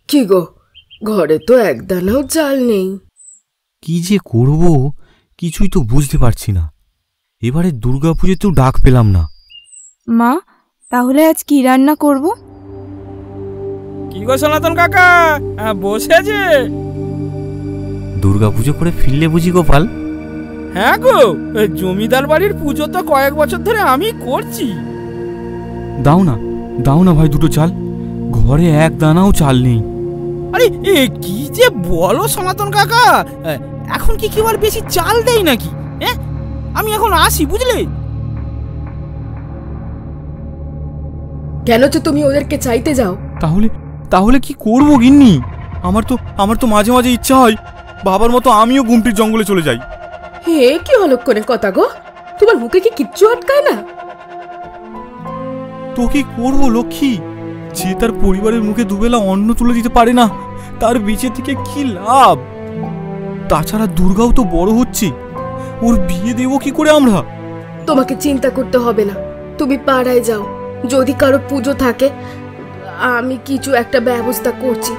কি গো, ঘরে তো একদানাও চাল নেই। কি যে করব কিছুই তো বুঝতে পারছি না। এবারে দুর্গাপুজোতেও ডাক পেলাম না। মা, তাহলে আজ কি রান্না করব? কি গো সনাতন কাকা, বসে আছে? দুর্গাপুজো করে ফিরলে বুঝি গোপাল? হ্যাঁ গো, জমিদার বাড়ির পুজো তো কয়েক বছর ধরে আমি করছি। দাও না ভাই দুটো চাল, ঘরে এক দানাও চাল নেই। আরে কি যে বলো সনাতন কাকা, এখন কি কেউ আর বেশি চাল দেয় নাকি? আমি এখন আসি, বুঝলে? কেন তো তুমি ওদেরকে চাইতে যাও? তাহলে কি করবো গিন্নি? আমার তো মাঝে মাঝে ইচ্ছা হয় বাবার মতো আমিও গুমটির জঙ্গলে চলে যাই। হে, কি অলক্ষণে কথা গো, তোমার মুখে কি কিচ্ছু আটকায় না? তো কি করবো লক্ষ্মী? যে তার পরিবারের মুখে দুবেলা অন্ন তুলে দিতে পারে না, তার বেঁচে থেকে কি লাভ? তাছাড়া দুর্গাও তো বড় হচ্ছে, ওর বিয়ে দেবো কি করে আমরা? তোমাকে চিন্তা করতে হবে না, তুমি পাড়ায় যাও। যদি কারো পুজো থাকে আমি কিছু একটা ব্যবস্থা করছি।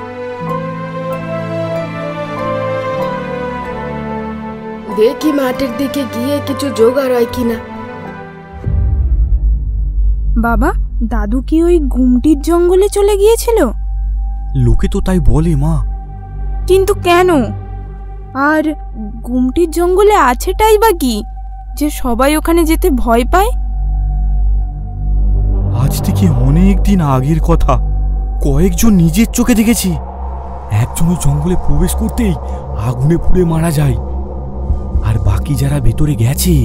দেখি মাঠের দিকে গিয়ে কিছু জোগাড় হয় কিনা। বাবা, দাদু কি ওই গুমটির জঙ্গলে চলে গিয়েছিল? লোকে তো তাই বলে মা। কিন্তু কেন? আর গুমটির জঙ্গলে আছেটাই বা কি যে সবাই ওখানে যেতে ভয় পায়? আজ থেকে অনেক দিন আগের কথা, কয়েকজন নিজের চোখে দেখেছি একজন ওই জঙ্গলে প্রবেশ করতেই আগুনে পুড়ে মারা যায়, আর বাকি যারা ভেতরে গেছে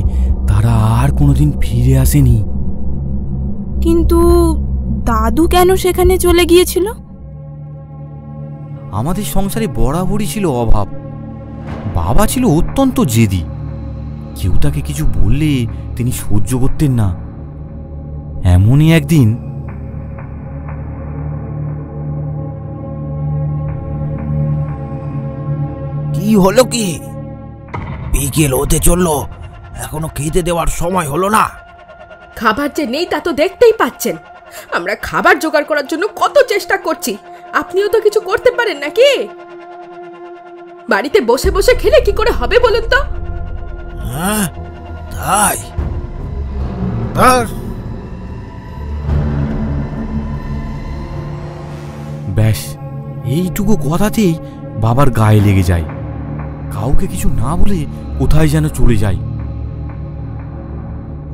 তারা আর কোনোদিন ফিরে আসেনি। কিন্তু দাদু কেন সেখানে চলে গিয়েছিল? আমাদের সংসারে বরাবরই ছিল অভাব। বাবা ছিল অত্যন্ত জেদি, কেউ তাকে কিছু বললে তিনি সহ্য করতেন না। এমনই একদিন কি হলো কি? বিকেল হতে চললো, এখনো খেতে দেওয়ার সময় হলো না। খাবার যে নেই তা তো দেখতেই পাচ্ছেন। আমরা খাবার জোগাড় করার জন্য কত চেষ্টা করছি, আপনিও তো কিছু করতে পারেন নাকি? বাড়িতে বসে বসে খেলে কি করে হবে বলুন তো? হ্যাঁ, তাই। ব্যাস এইটুকু কথাতেই বাবার গায়ে লেগে যায়। কাউকে কিছু না বলে কোথায় যেন চলে যায়।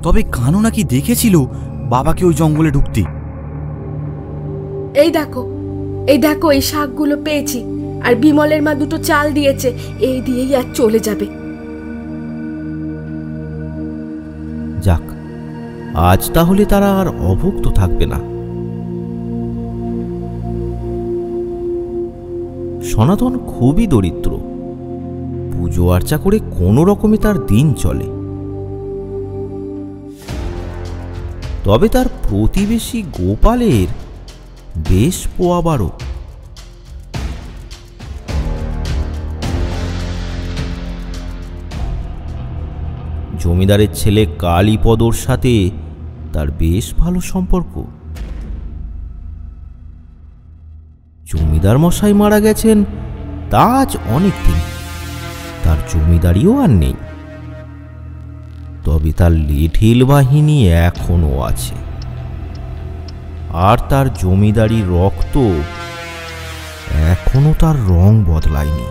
তবে কানু নাকি দেখেছিল বাবাকে ওই জঙ্গলে ঢুকতে। এই দেখো এই শাকগুলো পেয়েছি, আর বিমলের মা দুটো চাল দিয়েছে, এই দিয়েই আর চলে যাবে। যাক, আজ তাহলে তারা আর অভুক্ত থাকবে না। সনাতন খুবই দরিদ্র, পুজো আর্চা করে কোনো রকমে তার দিন চলে। তবে তার প্রতিবেশী গোপালের বেশ পোয়াবারও। জমিদারের ছেলে কালীপদর সাথে তার বেশ ভালো সম্পর্ক। জমিদার মশাই মারা গেছেন তা আজ অনেক দিন, তার জমিদারিও আর নেই। তবে তার লিটিল বাহিনী এখনো আছে, আর তার জমিদারি রক্ত এখনো তার রং বদলায়নি।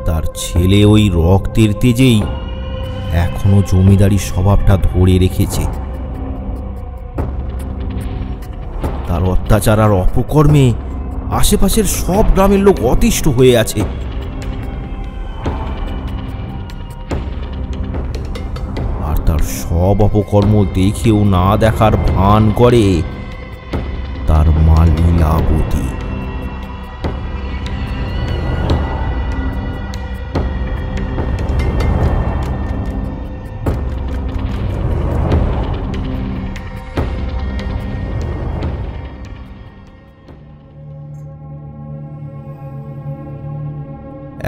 তার ছেলে ওই রক্তের তেজেই এখনো জমিদারি স্বভাবটা ধরে রেখেছে। তার অত্যাচার আর অপকর্মে আশেপাশের সব গ্রামের লোক অতিষ্ঠ হয়ে আছে। আর তার সব অপকর্ম দেখেও না দেখার ভান করে তার মা লীলাবতী।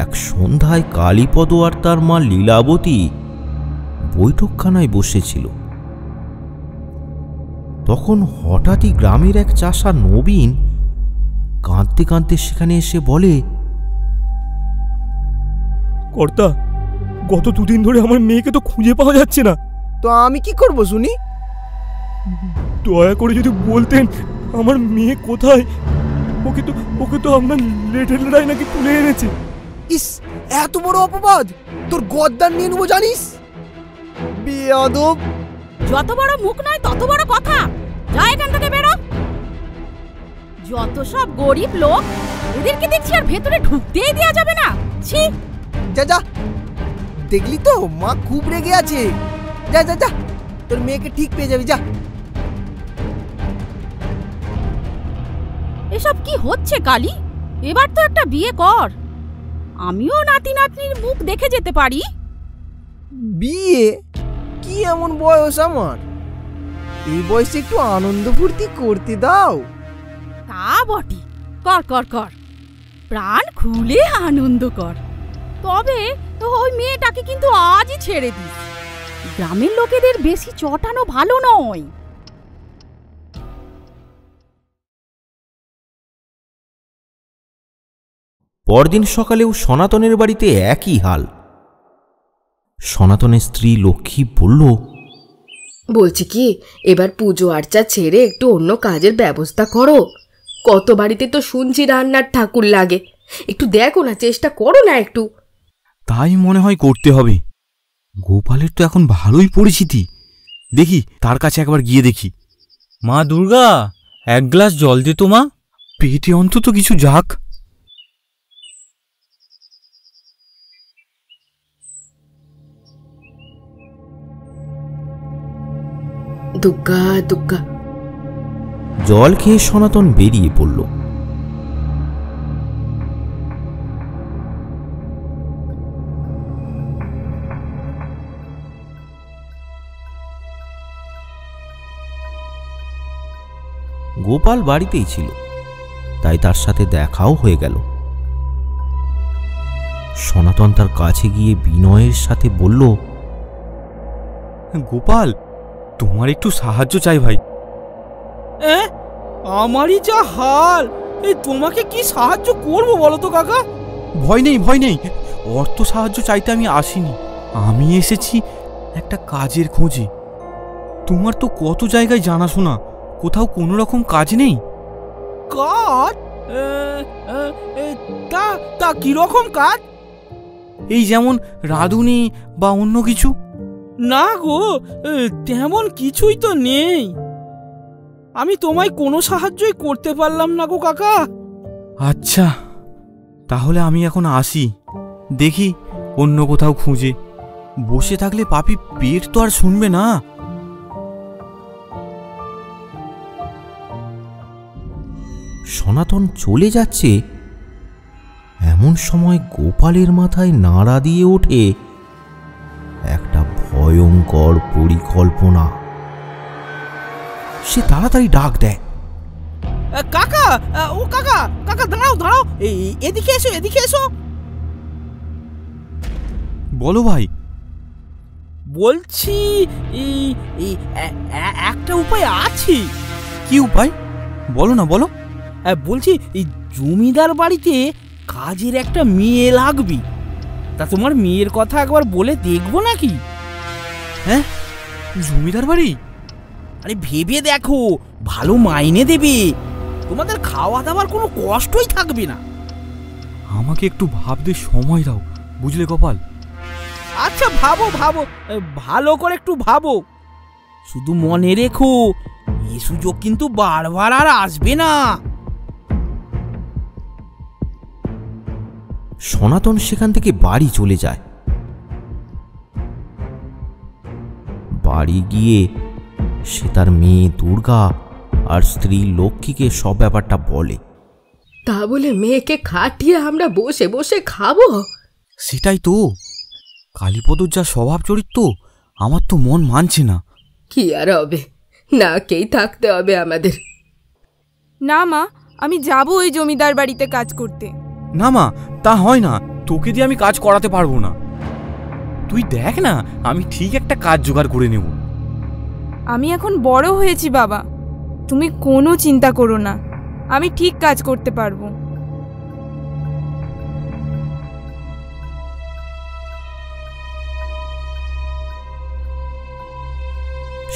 এক সন্ধ্যায় কালীপদ আর তার মা লীলাবতী বৈঠকখানায় বসেছিল। তখন হঠাৎই গ্রামের এক চাষা নবীন কাঁদতে কাঁদতে সেখানে এসে বলে, কর্তা, গত 2 দিন ধরে আমার মেয়েকে তো খুঁজে পাওয়া যাচ্ছে না। তো আমি কি করব শুনি? দয়া করে যদি বলতেন আমার মেয়ে কোথায়। ওকে তো আপনার লেটেলরাই নাকি তুলে এনেছে। ইস, এত বড় অপবাদ! তোর গদ্দার নিয়ে নেবো জানিস? বেয়াদব! যত বড় মুখ নয় তত বড় কথা। যা এখান থেকে বেরো। যত সব গরিব লোক, এদেরকে দেখছি আর ভেতরে ঢুকতেই দেওয়া যাবে না। ছি! যা যা, দেখলি তো মা খুব রেগে আছে। যা যা যা, তোর মেয়েকে ঠিক পেয়ে যাবি, যা। এসব কি হচ্ছে কালী? এবার তো একটা বিয়ে কর, আমিও নাতি নাতনির মুখ দেখে যেতে পারি। বিয়ে? কি এমন বয়স আমার? এই বয়সে একটু আনন্দ ফুর্তি করতে দাও। তা বটে, কর কর কর, প্রাণ খুলে আনন্দ কর। তবে ওই মেয়েটাকে কিন্তু আজই ছেড়ে দিস। গ্রামের লোকেদের বেশি চটানো ভালো নয়। পরদিন সকালেও সনাতনের বাড়িতে একই হাল। সনাতনের স্ত্রী লক্ষ্মী বলল, বলছি কি, এবার পুজো আর্চা ছেড়ে একটু অন্য কাজের ব্যবস্থা করো। কত বাড়িতে তো শুনছি রান্নার ঠাকুর লাগে, একটু দেখো না, চেষ্টা করো না একটু। তাই মনে হয় করতে হবে। গোপালের তো এখন ভালোই পরিচিতি, দেখি তার কাছে একবার গিয়ে দেখি। মা দুর্গা, 1 গ্লাস জল দে তো মা। পেটে অন্তত কিছু যাক। দুগ্গা দুগ্গা। জল খেয়ে সনাতন বেরিয়ে পড়ল। গোপাল বাড়িতেই ছিল, তাই তার সাথে দেখাও হয়ে গেল। সনাতন তার কাছে গিয়ে বিনয়ের সাথে বলল, গোপাল, তোমার একটু সাহায্য চাই ভাই। আমারই যা হাল, তোমাকে কি সাহায্য করবো বলো তো কাকা? ভয় নেই, অর্থ সাহায্য চাইতে আমি আসিনি। আমি এসেছি একটা কাজের খোঁজে। তোমার তো কত জায়গায় জানাশোনা, কোথাও কোনো রকম কাজ নেই? কাজ? তা কিরকম কাজ? এই যেমন রাঁধুনি বা অন্য কিছু? না গো, তেমন কিছুই তো নেই। আমি তোমায় কোনো সাহায্যই করতে পারলাম না গো কাকা। আচ্ছা, তাহলে আমি এখন আসি, দেখি অন্য কোথাও খুঁজে। বসে থাকলে পাপি পেট তো আর শুনবে না। সনাতন চলে যাচ্ছে, এমন সময় গোপালের মাথায় নাড়া দিয়ে ওঠে একটা ভয়ঙ্কর পরিকল্পনা। সে তাড়াতাড়ি ডাক দেয়, কাকা, ও কাকা, কাকা দাঁড়াও দাঁড়াও, এদিকে এসো, এদিকে এসো। বলো ভাই। বলছি একটা উপায় আছে। কি উপায়? বলো না, বলো। বলছি এই জমিদার বাড়িতে কাজের একটা মেয়ে লাগবে, তা তোমার মেয়ের কথা একবার বলে দেখবো নাকি? হ্যাঁ, জমিদার বাড়ি? আরে ভেবে দেখো, ভালো মাইনে দেবে, তোমাদের খাওয়া দাওয়ার কোনো কষ্টই থাকবে না। আমাকে একটু ভাবতে সময় দাও, বুঝলে গোপাল? আচ্ছা ভাবো ভাবো, ভালো করে একটু ভাবো। শুধু মনে রেখো, এই সুযোগ কিন্তু বারবার আর আসবে না। সনাতন সেখান থেকে বাড়ি চলে যায়। বাড়ি গিয়ে সে তার মেয়ে দুর্গা আর স্ত্রী লক্ষ্মীকে সব ব্যাপারটা বলে। তা বলে মেয়েকে খাটিয়ে আমরা বসে বসে খাবো? সেটাই তো, কালীপদর যা স্বভাব চরিত্র, আমার তো মন মানছে না। কি আর হবে, না কেই থাকতে হবে আমাদের। না মা, আমি যাব ওই জমিদার বাড়িতে কাজ করতে। না মা, তা হয় না, তোকে দিয়ে আমি কাজ করাতে পারবো না। তুই দেখ না, আমি ঠিক একটা কাজ জোগাড় করে নেব। আমি এখন বড় হয়েছি বাবা, তুমি কোনো চিন্তা করো না। আমি ঠিক কাজ করতে পারবো।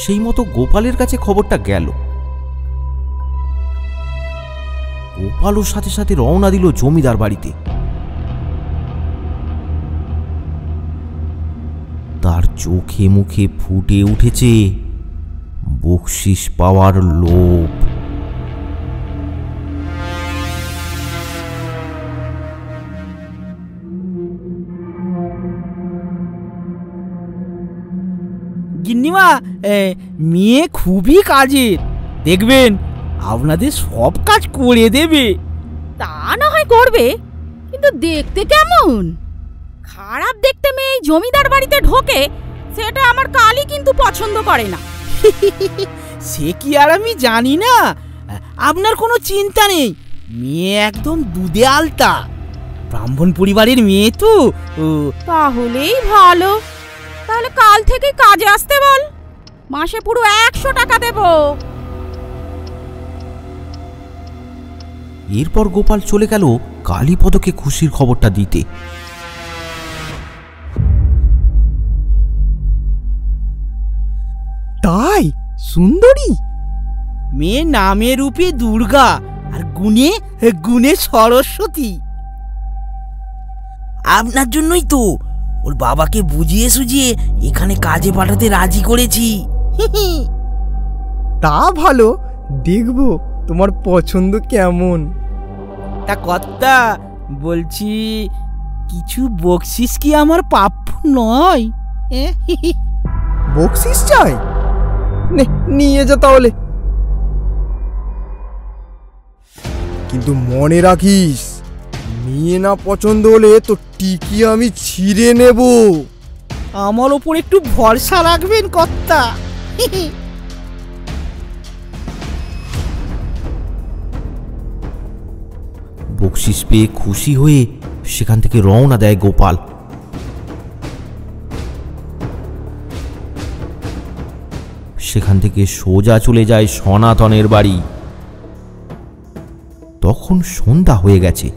সেই মতো গোপালের কাছে খবরটা গেল। গোপালও সাথে সাথে রওনা দিল জমিদার বাড়িতে। তার চোখে মুখে ফুটে উঠেছে বকশিস পাওয়ার লোভ। গিন্নিমা, মেয়ে খুবই কাজের, দেখবেন আপনাদের সব কাজ করে দেবে। তা না হয় করবে, কিন্তু দেখতে কেমন? খারাপ দেখতে মেয়ে এই জমিদার বাড়িতে ঢোকে, সেটা আমার কালী কিন্তু পছন্দ করে না। সে কি আর আমি জানি না? আপনার কোনো চিন্তা নেই, মেয়ে একদম দুধে আলতা, ব্রাহ্মণ পরিবারের মেয়ে তো। তাহলেই ভালো। তাহলে কাল থেকে কাজে আসতে বল, মাসে পুরো 100 টাকা দেব। এরপর গোপাল চলে গেল কালীপদকে খুশির খবরটা দিতে। তাই সুন্দরী? মেয়ে নামে রূপে দুর্গা, আর গুণে গুণে সরস্বতী। আপনার জন্যই তো ওর বাবাকে বুঝিয়ে সুঝিয়ে এখানে কাজে পাঠাতে রাজি করেছি। তা ভালো, দেখবো তোমার পছন্দ কেমন। তা কর্তা, বলছি কিছু বকশিস কি আমার প্রাপ্য নয়? বকশিস চাই? নিয়ে যা তাহলে, কিন্তু মনে রাখিস মেয়ে না পছন্দ হলে তো টিকি আমি ছিঁড়ে নেব। আমার ওপর একটু ভরসা রাখবেন কর্তা। বকশিস পেয়ে খুশি হয়ে সেখান থেকে রওনা দেয় গোপাল। সেখান থেকে সোজা চলে যায় সনাতনের বাড়ি। তখন সন্ধ্যা হয়ে গেছে।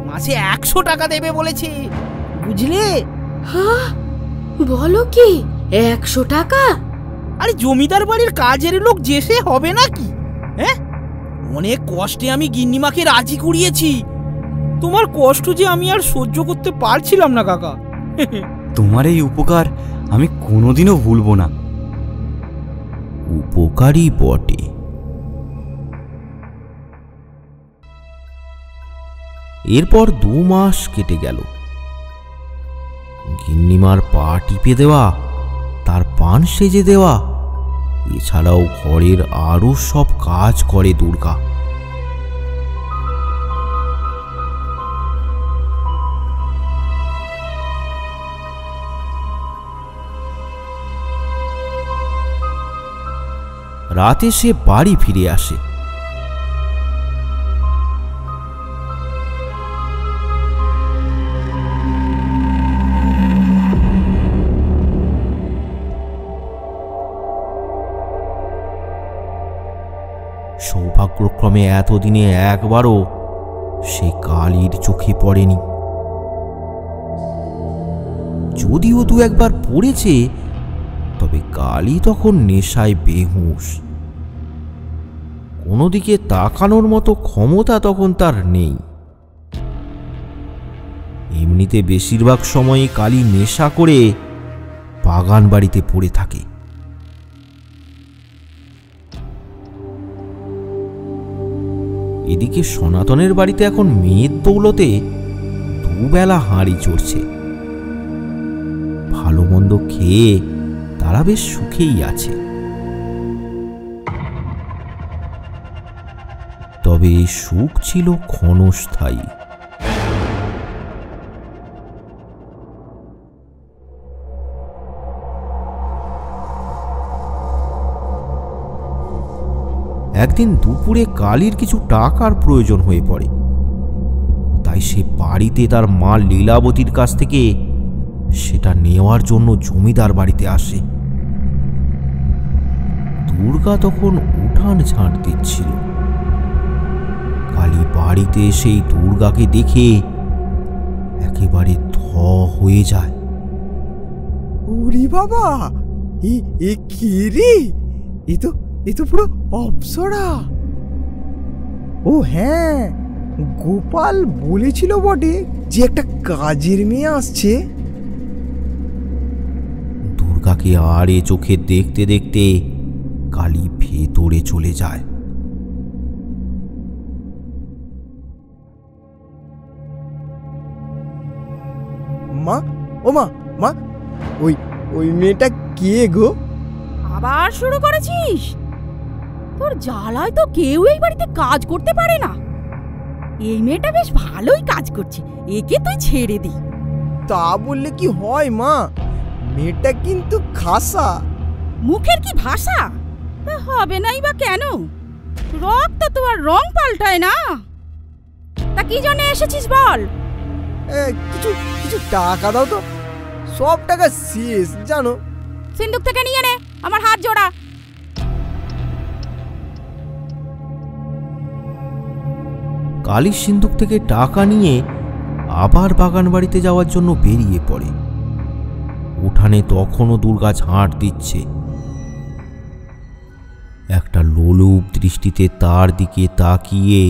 মাসে 100 টাকা দেবে বলেছে, বুঝলে? হ্যাঁ, বলো কি 100 টাকা? আরে জমিদার বাড়ির কাজের লোক যে সে হবে নাকি? হ্যাঁ, অনেক কষ্টে আমি গিন্নিমাকে রাজি করিয়েছি। তোমার কষ্ট যে আমি আর সহ্য করতে পারছিলাম না কাকা। তোমার এই উপকার আমি কোনোদিনও ভুলবো না। উপকারী বটে। এরপর 2 মাস কেটে গেল। গিন্নিমার পা টিপে দেওয়া, তার পান সেজে দেওয়া, এছাড়াও ঘরের আরো সব কাজ করে দুর্গা। রাতে সে বাড়ি ফিরে আসে। সৌভাগ্যক্রমে এতদিনে একবারও সে কালীর চোখে পড়েনি। যদিও 2-1 পড়েছে, তবে কালী তখন নেশায় বেহুঁশ। কোনো দিকে তাকানোর মতো ক্ষমতা তখন তার নেই। এমনিতে বেশিরভাগ সময়ই কালী নেশা করে বাগান বাড়িতে পড়ে থাকে। এদিকে সনাতনের বাড়িতে এখন মেয়ের দৌলতে 2 বেলা হাঁড়ি চড়ছে। ভালো মন্দ খেয়ে তারা বেশ সুখেই আছে। তবে এই সুখ ছিল ক্ষণস্থায়ী। একদিন দুপুরে কালীর কিছু টাকার প্রয়োজন হয়ে পড়ে। তাই সে বাড়িতে তার মা লীলাবতীর কাছ থেকে সেটা নেওয়ার জন্য জমিদার বাড়িতে আসে। দুর্গা তখন উঠান ঝাঁট দিচ্ছিল। কালী বাড়িতে সেই দুর্গাকে দেখে একেবারে থ হয়ে যায়। ওরে বাবা, এ কি রে? এ তো পুরো অপ্সরা। ও হ্যাঁ, গোপাল বলেছিল বটে যে একটা কাজের মেয়ে আসছে। দুর্গাকে আড়ে চোখে দেখতে দেখতে কালী ভেতরে চলে যায়। মা, ও মা, মা, ওই মেয়েটা কে গো? আবার শুরু করেছিস? তোর জ্বালায় তো কেউ এই বাড়িতে কাজ করতে পারে না। এই মেয়েটা বেশ ভালোই কাজ করছে, একে তুই ছেড়ে দি। তা বললে কি হয় মা? মেয়েটা কিন্তু খাসা। মুখের কি ভাষা? হবে নাই বা কেন? রক্ত তো আর রং পাল্টায় না। তা কি জন্য এসেছিস বল? কিছু টাকা দাও তো, সব টাকা শেষ জানো। সিন্দুক থেকে নিয়ে নে, আমার হাত জোড়া। কালীর সিন্দুক থেকে টাকা নিয়ে আবার বাগান বাড়িতে যাওয়ার জন্য বেরিয়ে পড়ে। উঠানে তখনও দুর্গা ঝাঁট দিচ্ছে। একটা লোলুপ দৃষ্টিতে তার দিকে তাকিয়ে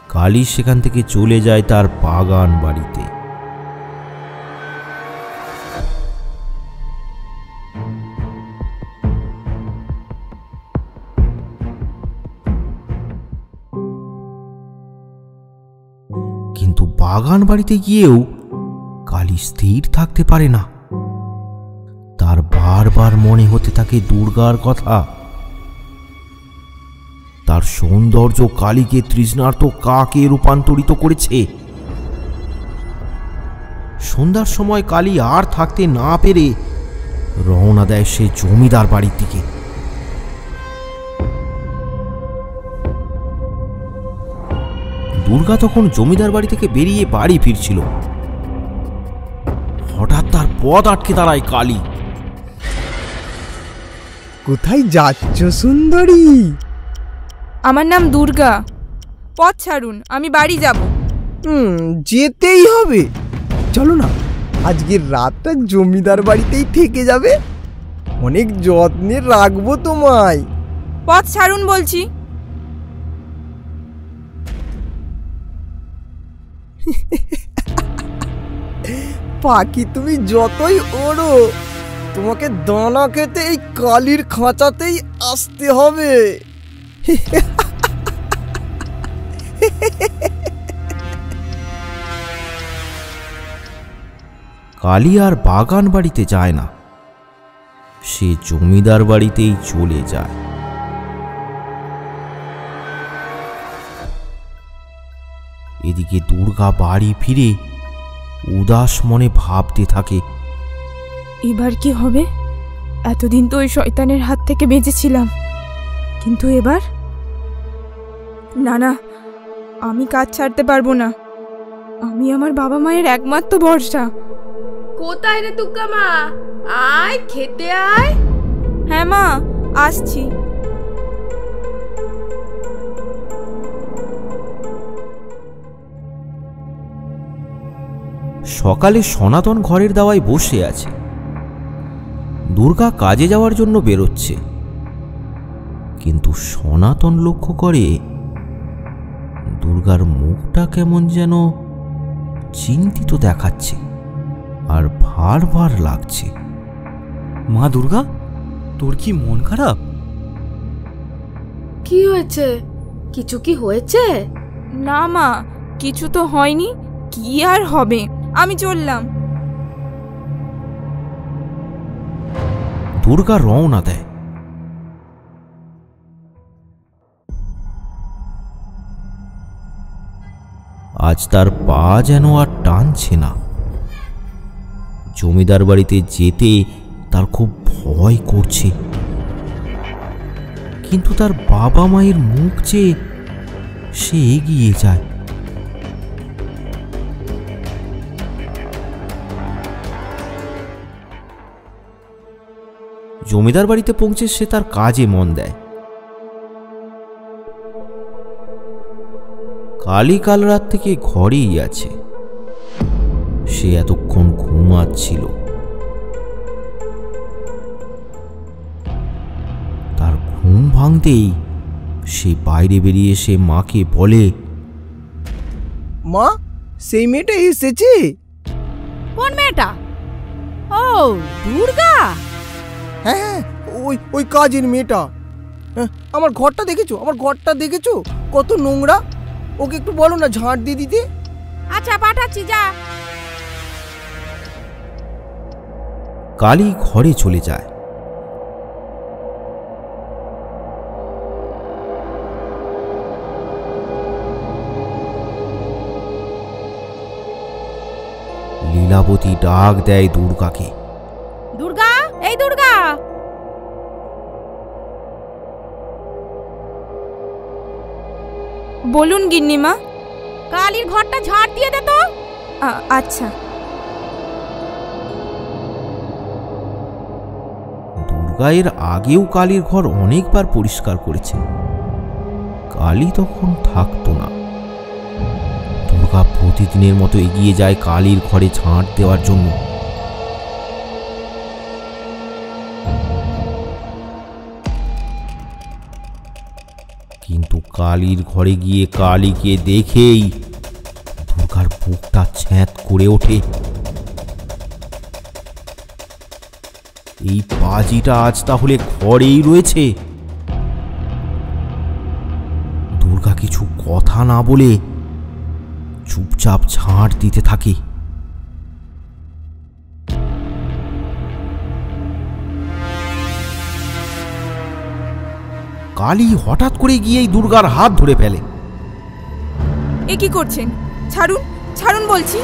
কালী সেখান থেকে চলে যায় তার বাগান বাড়িতে। কিন্তু বাগান বাড়িতে গিয়েও কালী স্থির থাকতে পারে না। তার বারবার মনে হতে থাকে দুর্গার কথা। তার সৌন্দর্য কালীকে তৃষ্ণার্ত কাকে রূপান্তরিত করেছে। সন্ধ্যার সময় কালী আর থাকতে না পেরে রওনা দেয় সে জমিদার বাড়ির দিকে। দুর্গা তখন জমিদার বাড়ি থেকে বেরিয়ে বাড়ি ফিরছিল। হঠাৎ তার পথ আটকে দাঁড়ায় কালী। কোথায় যাচ্ছ সুন্দরী? আমার নাম দুর্গা, পথ ছাড়ুন, আমি বাড়ি যাব। যেতেই হবে। চলো না, আজকের রাতটা জমিদার বাড়িতেই থেকে যাবে। অনেক যত্নে রাখবো তোমায়। পথ ছাড়ুন বলছি। পাখি তুমি যতই ওড়ো, তোমাকে দানা খেতে এই কালীর খাঁচাতেই আসতে হবে। কালী আর বাগান বাড়িতে যায় না, সে জমিদার বাড়িতেই চলে যায়। এদিকে দুর্গা বাড়ি ফিরে উদাস মনে ভাবতে থাকে, এবার কি হবে? এতদিন তো ওই শয়তানের হাত থেকে বেঁচেছিলাম, কিন্তু এবার না, আমি কাজ ছাড়তে পারবো না। আমি আমার বাবা মায়ের একমাত্র ভরসা। কোথায় রে তুক্কা মা? আয় খেতে আয়। হ্যাঁ মা, আসছি। সকালে সনাতন ঘরের দাওয়ায় বসে আছে। দুর্গা কাজে যাওয়ার জন্য বেরোচ্ছে, কিন্তু সনাতন লক্ষ্য করে দুর্গার মুখটা কেমন যেন চিন্তিত দেখাচ্ছে আর ভার ভার লাগছে। মা দুর্গা, তোর কি মন খারাপ? কি হয়েছে? কিছু কি হয়েছে? না মা, কিছু তো হয়নি। কি আর হবে, আমি চললাম। দুর্গা রওনা দেয়। আজ তার পা যেন আর টানছে না। জমিদার বাড়িতে যেতে তার খুব ভয় করছে, কিন্তু তার বাবা মায়ের মুখ চেয়ে সে এগিয়ে যায়। জমিদার বাড়িতে পৌঁছে সে তার কাজে মন দেয়। কালী কাল রাত থেকে ঘরেই আছে। সে এতক্ষণ ঘুমাচ্ছিল। তার ঘুম ভাঙতেই সে বাইরে বেরিয়ে এসে মাকে বলে, মা, সেই মেয়েটা এসেছে। কোন মেয়েটা? ও দুর্গা। হ্যাঁ, ওই কাজের মেয়েটা। আমার ঘরটা দেখেছো? আমার ঘরটা দেখেছো কত নোংরা? ওকে একটু বলো না ঝাঁট দিয়ে দিতে। আচ্ছা, পাঠাচ্ছি, যা। কালী ঘরে চলে যায়। লীলাবতী ডাক দেয় দুর্গাকে। দুর্গা, এই দুর্গা। বলুন গিন্নিমা। কালীর ঘরটা ঝাড় দিয়ে দে তো। আচ্ছা। দুর্গা এর আগেও কালীর ঘর অনেকবার পরিষ্কার করেছে। কালী তখন থাকতো না। দুর্গা প্রতিদিনের মতো এগিয়ে যায় কালীর ঘরে ঝাঁট দেওয়ার জন্য। কিন্তু কালীর ঘরে গিয়ে কালীকে দেখেই দুর্গার বুকটা ছ্যাঁত করে ওঠে। এই পাজিটা আজ তাহলে ঘরেই রয়েছে। দুর্গা কিছু কথা না বলে চুপচাপ ঝাঁট দিতে থাকে। কালী হঠাৎ করে গিয়েই দুর্গার হাত ধরে ফেলে। এ কি করছেন? ছাড়ুন, ছাড়ুন বলছি।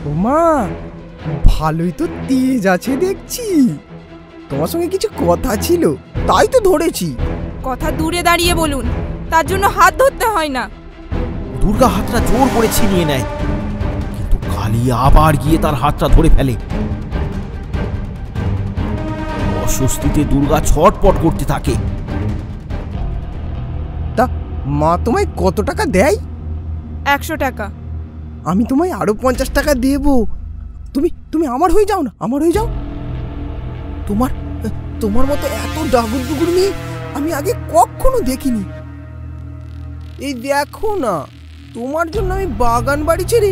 ও মা, ভালোই তো তেজ আছে দেখছি। তোমার সঙ্গে কিছু কথা ছিল, তাই তো ধরেছি। কথা দূরে দাঁড়িয়ে বলুন, তার জন্য হাত ধরতে হয় না। দুর্গা হাতটা জোর করে ছিনিয়ে নেয়, কিন্তু কালী আবার গিয়ে তার হাতটা ধরে ফেলে। অস্বস্তিতে দুর্গা ছটপট করতে থাকে। তা মা তোমায় কত টাকা দেয়? 100 টাকা। আমি তোমায় আরো 50 টাকা দেব। তুমি আমার হয়ে যাও না, আমার হয়ে যাও। তোমার মতো এত ডাগুর ডুগুর মেয়ে আমি আগে কখনো দেখিনি। এই দেখো না, তোমার জন্য আমি বাগান বাড়ি ছেড়ে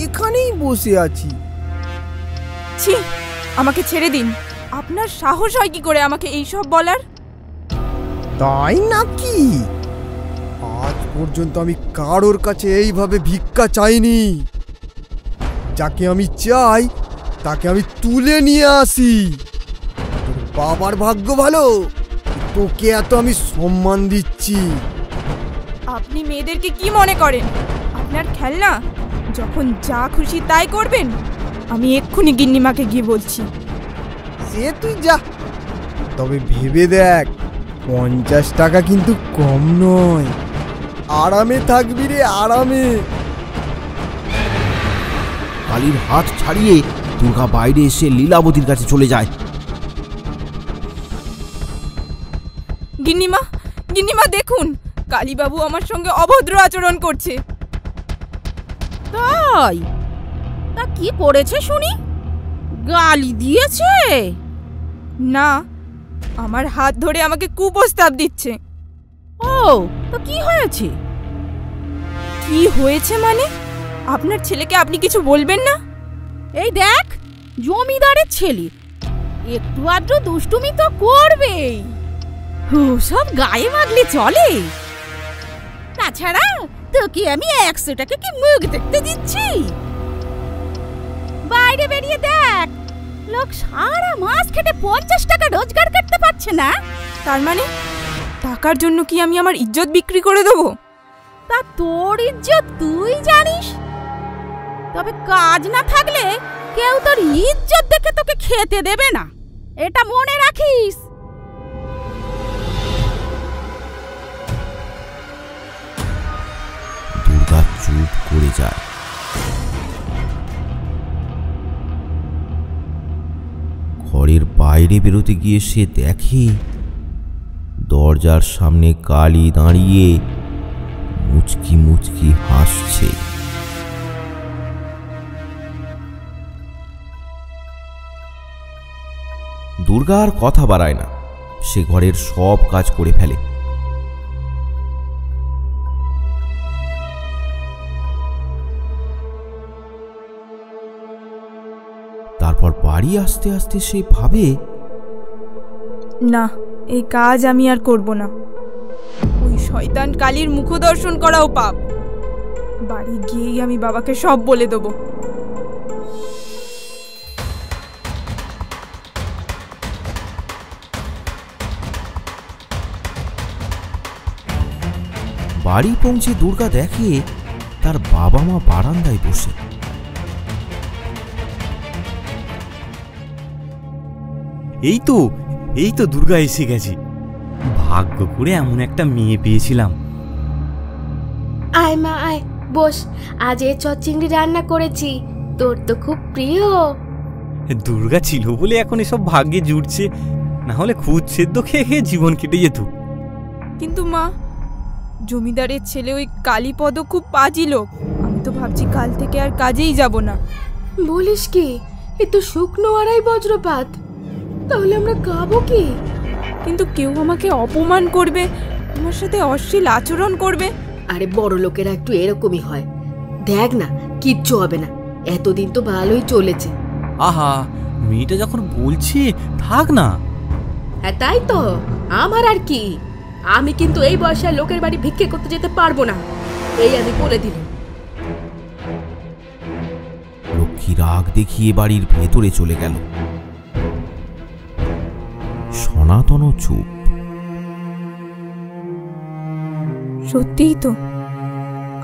এখানেই বসে আছি। ছি, আমাকে ছেড়ে দিন। আপনার সাহস হয় কি করে আমাকে এই সব বলার? তাই নাকি? আজ পর্যন্ত আমি কারোর কাছে এইভাবে ভিক্ষা চাইনি। যাকে আমি চাই তাকে আমি তুলে নিয়ে আসি। তোর বাবার ভাগ্য ভালো, তোকে এত আমি সম্মান দিচ্ছি। আপনি মেয়েদেরকে কি মনে করেন? আপনার খেলনা? যখন যা খুশি তাই করবেন। আমি এক্ষুনি গিন্নিমাকে গিয়ে বলছি। সে তুই যা, তবে ভেবে দেখ 50 টাকা কিন্তু কম নয়। আরামে থাকবি রে, আরামে। কালীর হাত ছাড়িয়ে দুর্গা বাইরে এসে লীলাবতীর কাছে চলে যায়। গিন্নিমা, গিন্নিমা দেখুন, কালীবাবু আমার সঙ্গে অভদ্র আচরণ করছে। তাই? তা কি করেছে শুনি? গালি দিয়েছে? না, আমার হাত ধরে আমাকে কুপ্রস্তাব দিচ্ছে। ও, তো কি হয়েছে? কি হয়েছে মানে? আপনার ছেলেকে আপনি কিছু বলবেন না? এই দেখ, জমিদারের ছেলে একটু আধটু দুষ্টুমি তো করবেই। সব গায়ে মাগলে চলে? তাছাড়া তোকে আমি 100 টাকা কি মুখ দেখতে দিচ্ছি? বাইরে বেরিয়ে দেখ, লোক সারা মাস খেটে 50 টাকা রোজগার করতে পারছে না। তার মানে টাকার জন্য কি আমি আমার ইজ্জত বিক্রি করে দেবো? তা তোর ইজ্জত তুই জানিস। তবে কাজ না থাকলে কেউ তোর ইজ্জত দেখে তোকে খেতে দেবে না, এটা মনে রাখিস। দুর্গা চুপ করে যায়। ঘরে ঘরের বাইরে বেরোতে গিয়ে সে দেখে দরজার সামনে কালী দাঁড়িয়ে মুচকি মুচকি হাসছে। দুর্গা আর কথা বাড়ায় না, সে ঘরের সব কাজ করে ফেলে। তারপর বাড়ি আসতে আসতে সে ভাবে, না, এই কাজ আমি আর করব না। ওই শয়তান কালীর মুখ দর্শন করাও পাপ। বাড়ি গিয়েই আমি বাবাকে সব বলে দেবো। বাড়ি পৌঁছে দুর্গা দেখে তার বাবা মা বারান্দায় বসে। এই তো দুর্গা এসে গেছে। ভাগ্য করে এমন একটা মেয়ে পেয়েছিলাম। আয় মা আয়, বস। আজ এ চিংড়ি রান্না করেছি, তোর তো খুব প্রিয়। দুর্গা ছিল বলে এখন এসব ভাগ্যে জুটছে, না হলে খুদ সেদ্ধ খেয়ে খেয়ে জীবন কেটে যেত। কিন্তু মা, জমিদারের ছেলে ওই কালীপদ খুব পাজি লোক। আমি তো ভাবছি কাল থেকে আর কাজেই যাব না। বলিস কি? এ তো শুকনো আড়াই বজ্রপাত, তাহলে আমরা খাবো কি? কিন্তু কেউ আমাকে অপমান করবে, আমার সাথে অশ্লীল আচরণ করবে। আরে বড় লোকেরা একটু এরকমই হয়। দেখ না, কিচ্ছু হবে না, এতদিন তো ভালোই চলেছে। আহা, মেয়েটা যখন বলছে থাক না। হ্যাঁ তাই তো, আমার আর কি। আমি কিন্তু এই বয়সে লোকের বাড়ি ভিক্ষে করতে যেতে পারবো না, এই আমি বলে দিলাম। লক্ষ্মী রাগ দেখিয়ে বাড়ির ভেতরে চলে গেল। সনাতন চুপ। সত্যিই তো,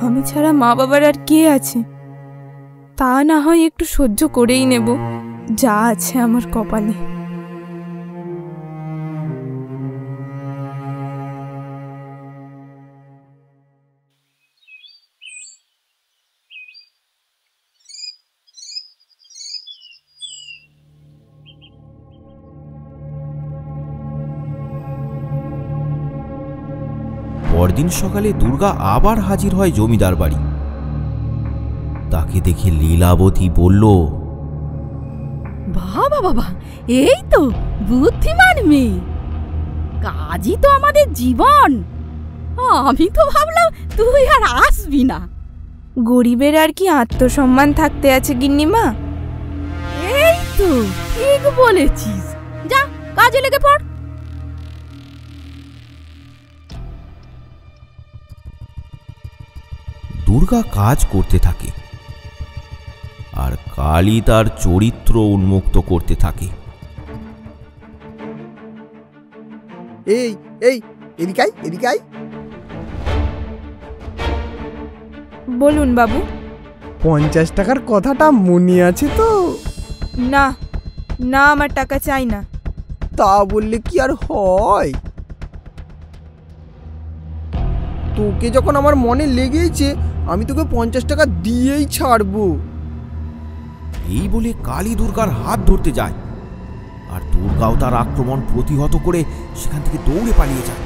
আমি ছাড়া মা বাবার আর কে আছে? তা না হয় একটু সহ্য করেই নেব, যা আছে আমার কপালে। পরদিন সকালে দুর্গা আবার হাজির হয় জমিদার বাড়ি। তাকে দেখে লীলাবতী বলল, বাবা বাবা, এই তো বুদ্ধিমান মেয়ে, কাজই তো আমাদের জীবন। আমি তো ভাবলাম তুই আর আসবি না। গরিবের আর কি আত্মসম্মান থাকতে আছে গিন্নিমা? এই তো ঠিক বলেছিস, যা কাজে লেগে পড়। দুর্গা কাজ করতে থাকে আর কালী তার চরিত্র উন্মুক্ত করতে থাকে। এই এই এদিকাই এদিকাই। বলুন বাবু। 50 টাকার কথাটা মনে আছে তো? না না, আমার টাকা চাই না। তা বললে কি আর হয়? তোকে যখন আমার মনে লেগেছে, আমি তোকে 50 টাকা দিয়েই ছাড়বো। এই বলে কালী দুর্গার হাত ধরতে যায়, আর দুর্গাও তার আক্রমণ প্রতিহত করে সেখান থেকে দৌড়ে পালিয়ে যায়।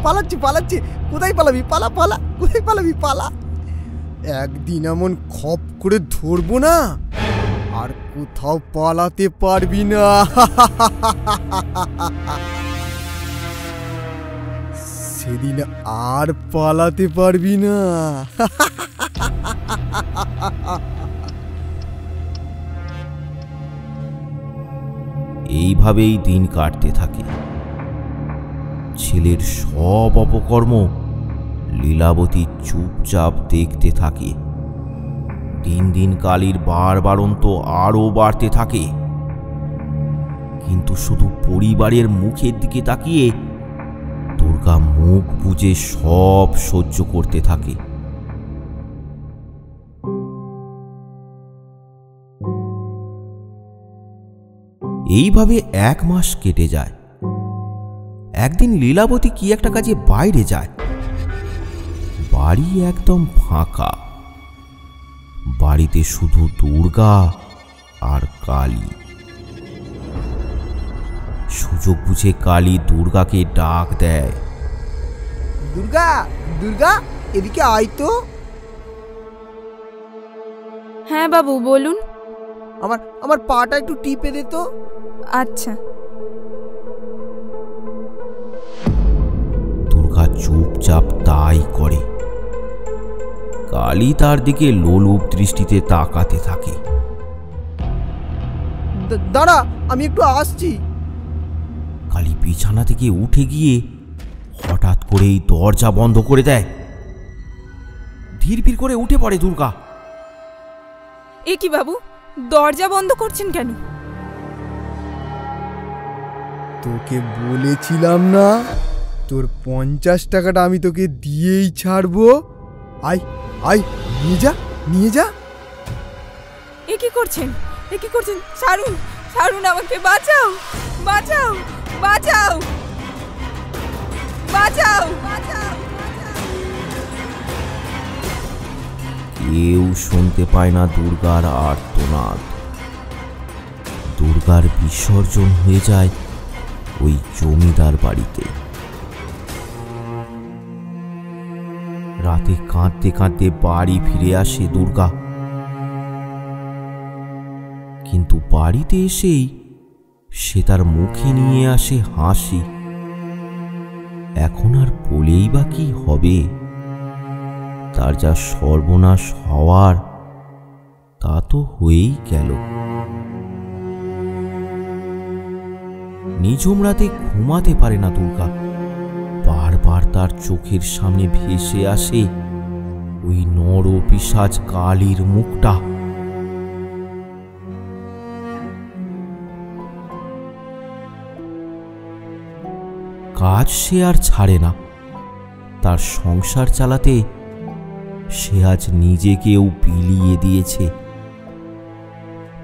পালাচ্ছে পালাচ্ছে, কোথায় পালাবি? পালা পালা, কোথায় পালাবি? পালা। একদিন এমন খপ করে ধরবো না, আর কোথাও পালাতে পারবি না। সেদিন আর পালাতে পারবি না। এইভাবেই দিন কাটতে থাকে। ছেলের সব অপকর্ম লীলাবতী চুপচাপ দেখতে থাকে। দিন দিন কালীর বাড়ন্ত আরও বাড়তে থাকে, কিন্তু শুধু পরিবারের মুখের দিকে তাকিয়ে দুর্গা মুখ বুজে সব সহ্য করতে থাকে। এইভাবে 1 মাস কেটে যায়। একদিন লীলাবতী কি একটা কাজে বাইরে যায়। বাড়ি একদম ফাঁকা। বাড়িতে শুধু দুর্গা আর কালী। সুযোগ বুঝে কালী দুর্গাকে ডাক দেয়, দুর্গা, দুর্গা, এদিকে আয় তো। হ্যাঁ বাবু বলুন। আমার পাটা একটু টিপে দে তো। আচ্ছা। দুর্গা চুপচাপ তাই করে। কালী তার দিকে লোলুপ দৃষ্টিতে তাকাতে থাকে। দাঁড়া, আমি একটু আসছি। কালী বিছানা থেকে উঠে গিয়ে হঠাৎ করেই দরজা বন্ধ করে দেয়। ধীর করে উঠে পড়ে দুর্গা। এ কি বাবু, দরজা বন্ধ করছেন কেন? তোকে বলেছিলাম না তোর 50 টাকাটা আমি তোকে দিয়েই ছাড়বো। আয় আয়, নিয়ে যা, নিয়ে যা। এ কি করছেন, এ কি করছেন? ছাড়ুন, ছাড়ুন আমাকে, বাঁচাও, বাঁচাও, বাঁচাও, বাঁচাও, বাঁচাও। কেউ শুনতে পায় না দুর্গার আর্তনাদ। দুর্গার বিসর্জন হয়ে যায় ওই জমিদার বাড়িতে। রাতে কাঁদতে কাঁদতে বাড়ি ফিরে আসে দুর্গা। কিন্তু বাড়িতে এসেই সে তার মুখে নিয়ে আসে হাসি। এখন আর বলেই বা কি হবে? তার যা সর্বনাশ হওয়ার তা তো হয়েই গেল। নিঝুম রাতে ঘুমাতে পারে না দুর্গা। বারবার তার চোখের সামনে ভেসে আসে ওই নর পিশাচ কালীর মুখটা। কাজ সে আর ছাড়ে না। তার সংসার চালাতে সে আজ নিজেকেও বিলিয়ে দিয়েছে।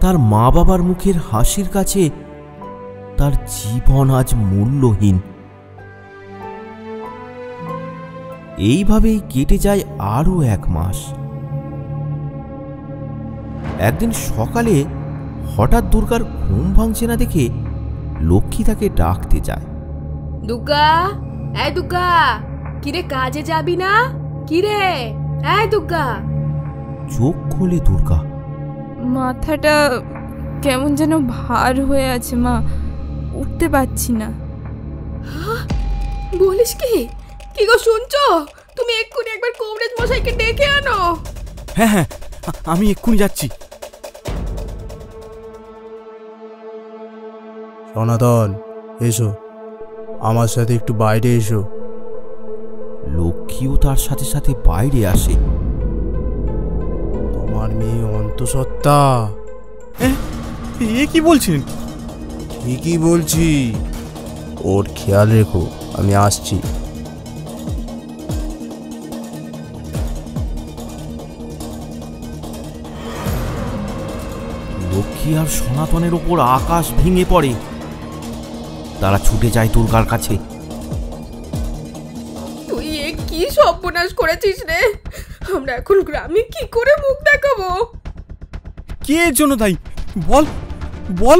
তার মা বাবার মুখের হাসির কাছে তার জীবন আজ মূল্যহীন। এইভাবেই কেটে যায় আরো 1 মাস। একদিন সকালে হঠাৎ দুর্গার ঘুম ভাঙছে না দেখে লক্ষ্মী তাকে ডাকতে যায়। দুর্গা, এই দুর্গা, কিরে কাজে যাবি না? কিরে, এই দুর্গা। চোখ খোলে দুর্গা। মাথাটা কেমন যেন ভার হয়ে আছে মা, উঠতে পারছি না। বলিস কি? কি গো শুনছো? তুমি এক্ষুনি একবার কবরেজ মশাইকে ডেকে আনো। হ্যাঁ হ্যাঁ, আমি এক্ষুনি যাচ্ছি। সনাতন, এসো, আমার সাথে একটু বাইরে এসো। লক্ষ্মীও তার সাথে সাথে বাইরে আসে। তোমার মেয়ে অন্তঃসত্ত্বা। এ কি বলছেন? ঠিকই বলছি, ওর খেয়াল রেখো, আমি আসছি। লক্ষ্মী আর সনাতনের ওপর আকাশ ভেঙে পড়ে। তারা ছুটে যায় দুর্গার কাছে। তুই এ কি সর্বনাশ করেছিস রে? আমরা এখন গ্রামে কি করে মুখ দেখাবো? কে জন্য তাই বল, বল।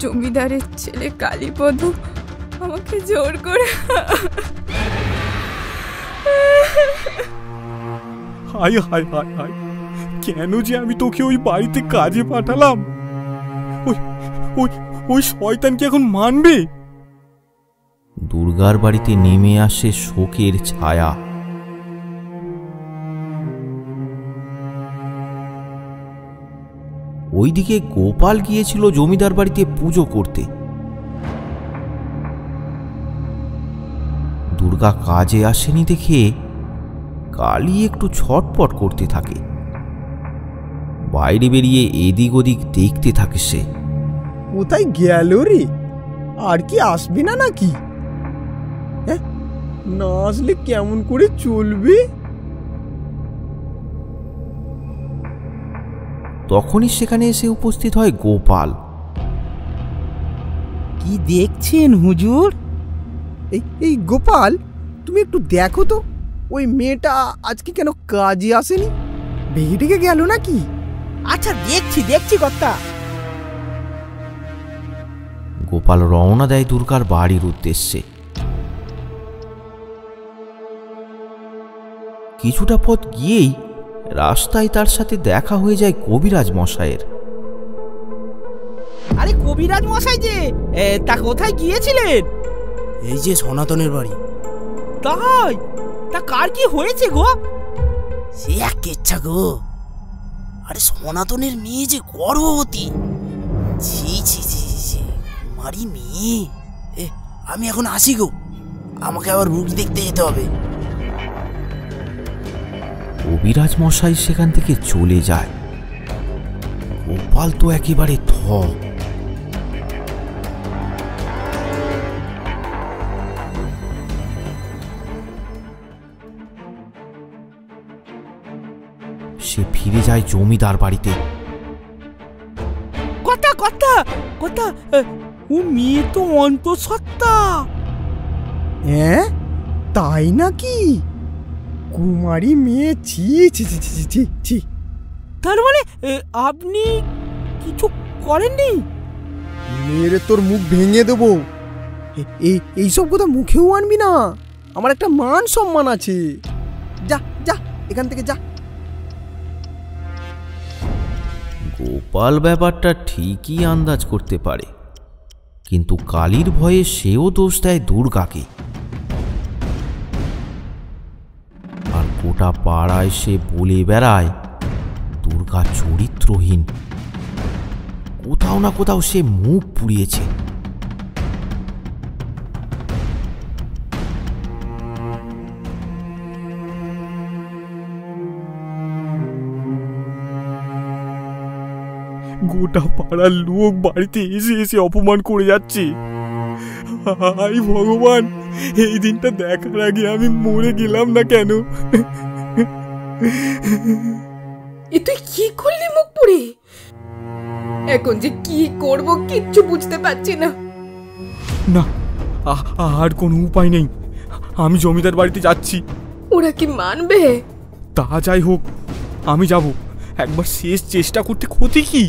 জমিদারের ছেলে কালীপদ আমাকে জোর করে। হায় হায় হায় হায়, কেন যে আমি তোকে ওই বাড়িতে কাজে পাঠালাম? ওই ওই ওই শয়তান কি এখন মানবে? দুর্গার বাড়িতে নেমে আসে শোকের ছায়া। ওইদিকে গোপাল গিয়েছিল জমিদার বাড়িতে পুজো করতে। দুর্গা কাজে আসেনি দেখে কালী একটু ছটপট করতে থাকে। বাইরে বেরিয়ে এদিক ওদিক দেখতে থাকে সে। কোথায় গেল রে? আর কি আসবে না নাকি? না আসলে কেমন করে চলবে? তখনই সেখানে এসে উপস্থিত হয় গোপাল। কি দেখছেন হুজুর? এই গোপাল, তুমি একটু দেখো তো, ওই মেয়েটা আজকে কেন কাজে আসেনি? বেরিয়ে গেল নাকি? আচ্ছা দেখছি দেখছি কর্তা। গোপাল রওনা দেয় দুর্গার বাড়ির উদ্দেশ্যে। কিছুটা পথ গিয়েই রাস্তায় তার সাথে দেখা হয়ে যায় কবিরাজ মশাইয়ের। আরে কবিরাজ মশাই যে, তা কোথায় গিয়েছিলেন? এই যে সনাতনের বাড়ি। তাই? তা কার কি হয়েছে গো? সে এক কেচ্ছা গো। আরে সনাতনের মেয়ে যে গর্ভবতী। ছি ছি ছি ছি, মারি মেয়ে। আমি এখন আসি গো, আমাকে আবার রুগী দেখতে যেতে হবে। কবিরাজ মশাই সেখান থেকে চলে যায়। গোপাল তো একেবারে থ। সে ফিরে যায় জমিদার বাড়িতে। কথা কথা কথা, ও মেয়ে তো অন্তঃসত্ত্বা। হ্যাঁ, তাই নাকি? কুমারী মেয়ে, ছি ছি ছি ছি ছি ছি। তার মানে আপনি কিছু করেননি? মেরে তোর মুখ ভেঙে দেবো। এইসব কথা মুখেও আনবি না, আমার একটা মান সম্মান আছে। যা যা এখান থেকে যা। গোপাল ব্যাপারটা ঠিকই আন্দাজ করতে পারে, কিন্তু কালীর ভয়ে সেও দোষ দেয় দুর্গাকে। আর গোটা পাড়ায় সে বলে বেড়ায় দুর্গা চরিত্রহীন। কোথাও না কোথাও সে মুখ পুড়িয়েছে। গোটা পাড়ার লোক বাড়িতে এসে এসে অপমান করে যাচ্ছে। হাই ভগবান, এই দিনটা দেখার আগে আমি মরে গেলাম না কেন? এ তুই কি করলি মুখ পুড়ে? এখন যে কি করব কিচ্ছু বুঝতে পারছি না। না, আর কোনো উপায় নেই। আমি জমিদার বাড়িতে যাচ্ছি। ওরা কি মানবে? তা যাই হোক, আমি যাব। একবার শেষ চেষ্টা করতে ক্ষতি কি?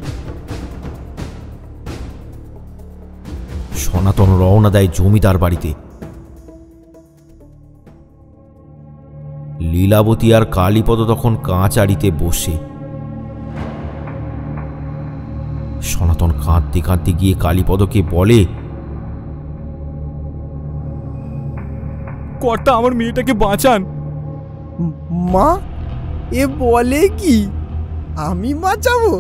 সনাতন রওনা দেয় জমিদার বাড়িতে। লীলাবতী আর কালীপদ তখন কাঁচারিতে বসে। সনাতন কাঁদতে কাঁদতে গিয়ে কালীপদকে বলে, কর্তা, আমার মেয়েটাকে বাঁচান। মা, এ বলে কি? আমি বাঁচাবো?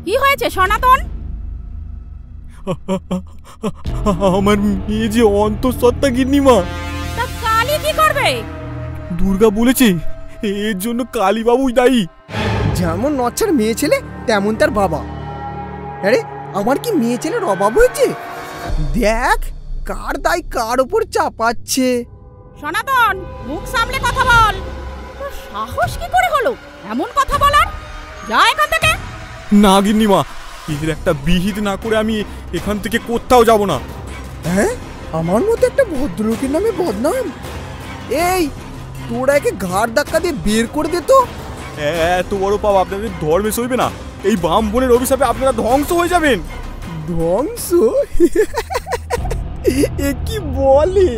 কি হয়েছে সনাতন? আমার মেয়ে যে অন্তঃসত্ত্বা গিন্নিমা। তা কালী কি করবে? দুর্গা বলেছে এর জন্য কালীবাবুই দায়ী। যেমন নচ্ছার মেয়ে ছেলে তেমন তার বাবা। আরে আমার কি মেয়ে ছেলের অভাব হয়েছে? দেখ কার দায় কার ওপর চাপাচ্ছে। সনাতন, মুখ সামলে কথা বল। তোর সাহস কি করে হলো এমন কথা বলার? যা এখান থেকে। না গিন্নিমা, এর একটা বিহিত না করে আমি এখান থেকে কোথাও যাব না। হ্যাঁ, আমার মতো একটা ভদ্রলোকের নামে বদনাম? এই তোরা একে ঘাড় ধাক্কা দিয়ে বের করে দে তো। এত বড় পাপ আপনাদের ধর্মে সইবে না। এই ব্রাহ্মণের অভিশাপে আপনারা ধ্বংস হয়ে যাবেন। ধ্বংস? এ কি বলে?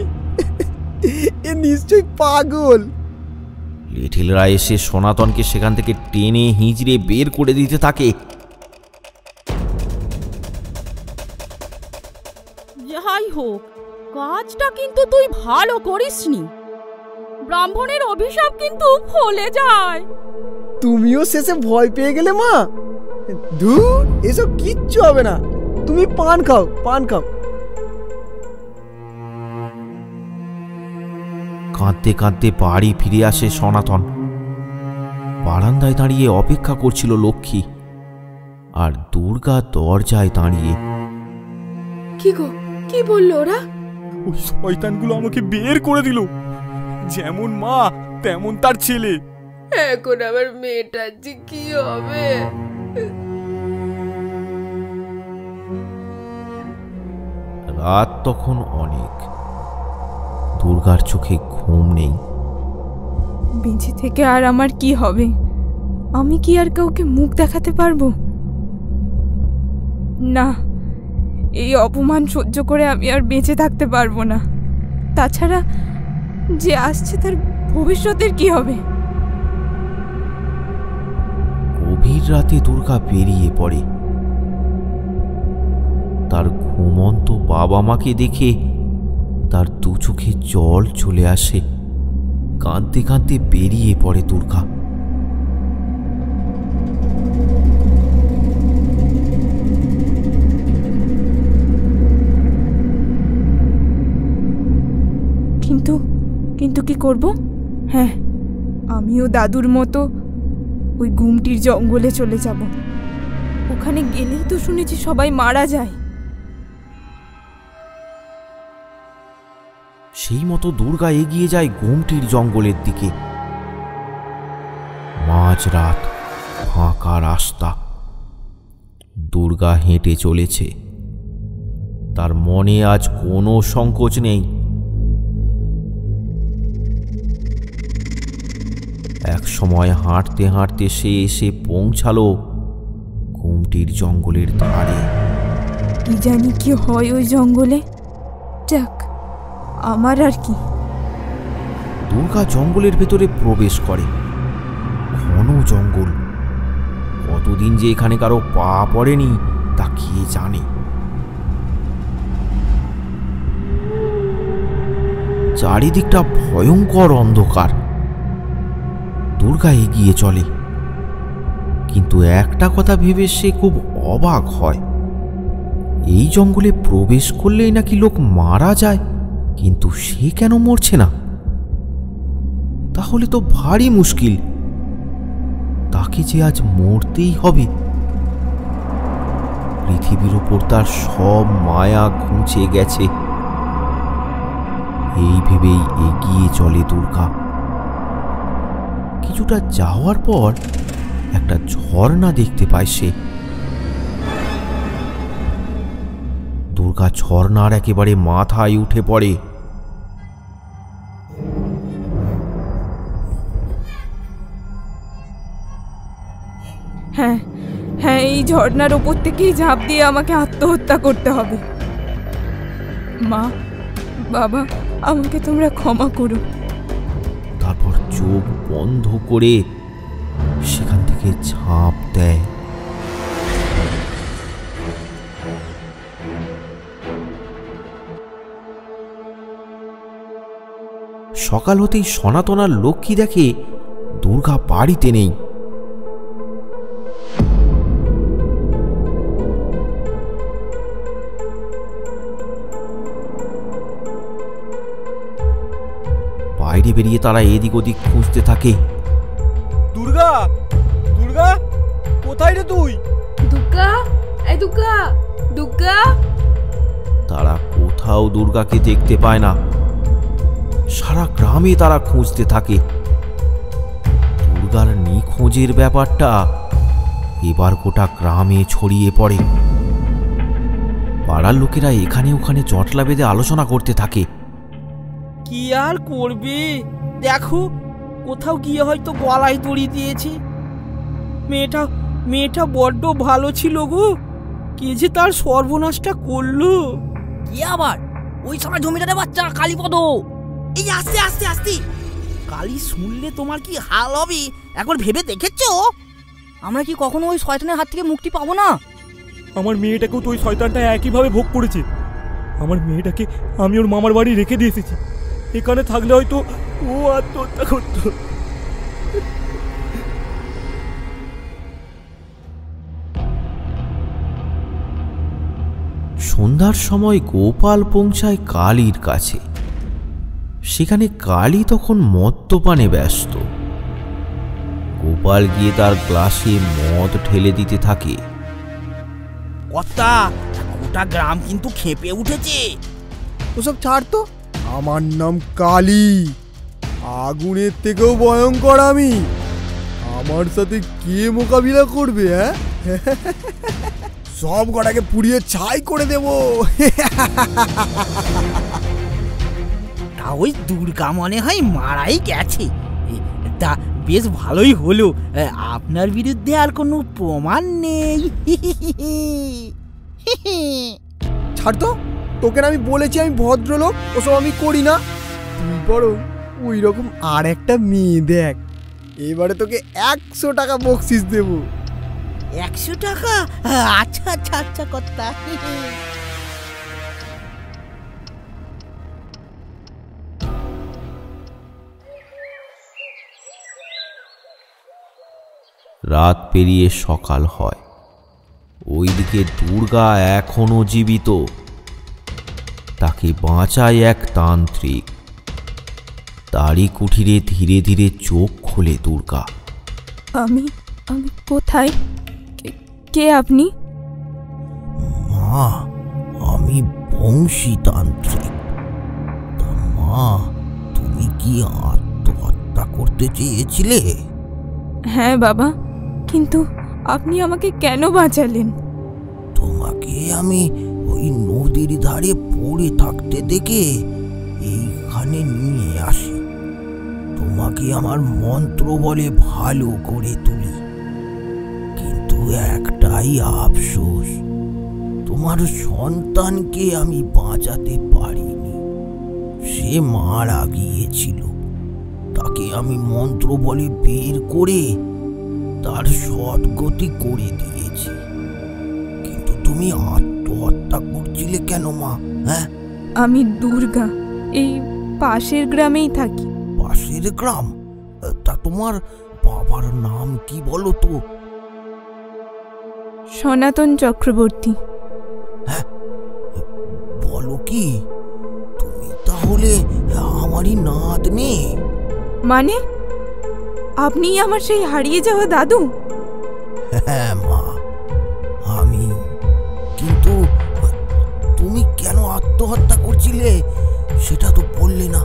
এ নিশ্চয়ই পাগল। লিটিলরা এসে সনাতনকে সেখান থেকে টেনে হিঁচড়ে বের করে দিতে থাকে। যাই হোক, কাজটা কিন্তু তুই ভালো করিসনি। ব্রাহ্মণের অভিশাপ কিন্তু ফলে যায়। তুমিও শেষে ভয় পেয়ে গেলে মা? ধুর, এসব কিচ্ছু হবে না। তুমি পান খাও, পান খাও। কাঁদতে কাঁদতে বাড়ি ফিরে আসে সনাতন। বারান্দায় দাঁড়িয়ে অপেক্ষা করছিল লক্ষ্মী, আর দুর্গা দরজায় দাঁড়িয়ে। কি গো, কি বললো ওরা? ওই শয়তানগুলো আমাকে বের করে দিল। যেমন মা তেমন তার ছেলে। এখন আমার মেয়েটার যে কি হবে? রাত তখন অনেক। দুর্গার চোখে ঘুম নেই। বেঁচে থেকে আর আমার কি হবে? আমি কি আর কাউকে মুখ দেখাতে পারবো? না, এই অপমান সহ্য করে আমি আর বেঁচে থাকতে পারবো না। তাছাড়া যে আসছে তার ভবিষ্যতের কি হবে? গভীর রাতে দুর্গা বেরিয়ে পড়ে। তার ঘুমন্ত বাবা মাকে দেখে তার দু চোখে জল চলে আসে। কাঁদতে কাঁদতে বেরিয়ে পড়ে দুর্গা। কিন্তু কি করব? হ্যাঁ, আমিও দাদুর মতো ওই গুমটির জঙ্গলে চলে যাব। ওখানে গেলেই তো শুনেছি সবাই মারা যায়। সেই মতো দুর্গা এগিয়ে যায় গুমটির জঙ্গলের দিকে। মাঝরাত, ফাঁকা রাস্তা। দুর্গা হেঁটে চলেছে। তার মনে আজ কোনো সংকোচ নেই। এক সময় হাঁটতে হাঁটতে সে এসে পৌঁছালো গুমটির জঙ্গলের ধারে। কি জানি কি হয় ওই জঙ্গলে। যাক, আমার আর কি। দুর্গা জঙ্গলের ভেতরে প্রবেশ করে। ঘন জঙ্গল। কতদিন যে এখানে কারো পা পড়েনি তা কে জানে। চারিদিকটা ভয়ঙ্কর অন্ধকার। দুর্গা এগিয়ে চলে, কিন্তু একটা কথা ভেবে সে খুব অবাক হয়। এই জঙ্গলে প্রবেশ করলেই নাকি লোক মারা যায়, কিন্তু সে কেন মরছে না? তাহলে তো ভারী মুশকিল। তাকে যে আজ মরতেই হবে। পৃথিবীর উপর তার সব মায়া ঘুচে গেছে। এই ভেবেই এগিয়ে চলে দুর্গা। কিছুটা যাওয়ার পর একটা ঝর্ণা দেখতে পায় সে। দুর্গা ঝর্ণার একেবারে মাথায় উঠে পড়ে। হ্যাঁ, এই ঝর্ণার ওপর থেকেই ঝাঁপ দিয়ে আমাকে আত্মহত্যা করতে হবে। মা, বাবা, আমাকে তোমরা ক্ষমা করো। তারপর চোখ বন্ধ করে সেখান থেকে ঝাঁপ দেয়। সকাল হতেই সনাতনার লক্ষ্মী দেখে দুর্গা বাড়িতে নেই। বাইরে বেরিয়ে তারা এদিক ওদিক খুঁজতে থাকে। দুর্গা, দুর্গা, কোথায় রে তুই? দুর্গা, এই দুর্গা, দুর্গা। তারা কোথাও দুর্গাকে দেখতে পায় না। সারা গ্রামে তারা খুঁজতে থাকে। দুর্গার নিখোঁজের ব্যাপারটা এবার গোটা গ্রামে ছড়িয়ে পড়ে। পাড়ার লোকেরা এখানে ওখানে জটলা বেঁধে আলোচনা করতে থাকে। কি আর করবে, দেখো কোথাও গিয়ে হয়তো গলায় দড়ি দিয়েছে। মেয়েটা বড্ড ভালো ছিল গো, কে যে তার সর্বনাশটা করলো। কি আবার ওই সময় জমিদারের বাচ্চা কালীপদ, এই আস্তে আস্তে আস্তে। কালী শুনলে তোমার কি হাল হবে একবার ভেবে দেখেছো? আমরা কি কখনো ওই শয়তানের হাত থেকে মুক্তি পাবো না? আমার মেয়েটাকেও তো ওই শয়তানটা একইভাবে ভোগ করেছে। আমার মেয়েটাকে আমি ওর মামার বাড়ি রেখে দিয়ে এসেছি। এখানে থাকলে হয়তো ও আত্মহত্যা করত। সন্ধ্যার সময় গোপাল পৌঁছায় কালীর কাছে। সেখানে কালী তখন মদ্যপানে ব্যস্ত। গোপাল গিয়ে তার গ্লাসে মদ ঢেলে দিতে থাকে। কর্তা, গোটা গ্রাম কিন্তু খেপে উঠেছে। ওসব ছাড় তো। আমার নাম কালী, আগুনের থেকেও ভয়ঙ্কর আমি। আমার সাথে কে মোকাবিলা করবে? হ্যাঁ, সব কটাকে পুড়িয়ে ছাই করে দেব। তা ওই দুর্গা মনে হয় মারাই গেছে। বেশ ভালোই হলো, আপনার বিরুদ্ধে আর কোনো প্রমাণ নেই। ছাড় তো, তোকে না আমি বলেছি আমি ভদ্রলোক, ওসব আমি করি না। তুই বরং ওই রকম আর একটা মেয়ে দেখ, এবারে তোকে 100 টাকা বকশিস দেবো। 100 টাকা? আচ্ছা আচ্ছা আচ্ছা কথা। রাত পেরিয়ে সকাল হয়। ওইদিকে দুর্গা এখনো জীবিত। তাকে বাঁচায় এক তান্ত্রিক। তারই কুঠিরে ধীরে ধীরে চোখ খোলে দুর্গা। আমি আমি কোথায়? কে আপনি? মা, আমি বংশীতান্ত্রিক। তা মা, তুমি কি আত্মহত্যা করতে চেয়েছিলে? হ্যাঁ বাবা, কিন্তু আপনি আমাকে কেন বাঁচালেন? তোমাকে আমি ওই নদীর ধারে পড়ে থাকতে দেখে এইখানে নিয়ে আসি। তোমাকে আমার মন্ত্র বলে ভালো করে তুলি। কিন্তু একটাই আফসোস, তোমার সন্তানকে আমি বাঁচাতে পারিনি। সে মারা গিয়েছিল। তাকে আমি মন্ত্র বলে বের করে তার সদ্গতি করে দিয়েছি। কিন্তু তুমি আত্মহত্যা করছিলে কেন মা? হ্যাঁ, আমি দুর্গা, এই পাশের গ্রামেই থাকি। পাশের গ্রাম? তা তোমার বাবার নাম কি বলো তো? সনাতন চক্রবর্তী। হ্যাঁ, বলো কি? তুমি তাহলে আমারই নাতনি? মানে আপনি আমার সেই হারিয়ে যাওয়া দাদু? হ্যাঁ মা, আমি। কিন্তু তুমি কেন আত্মহত্যা করছিলে সেটা তো বললে না।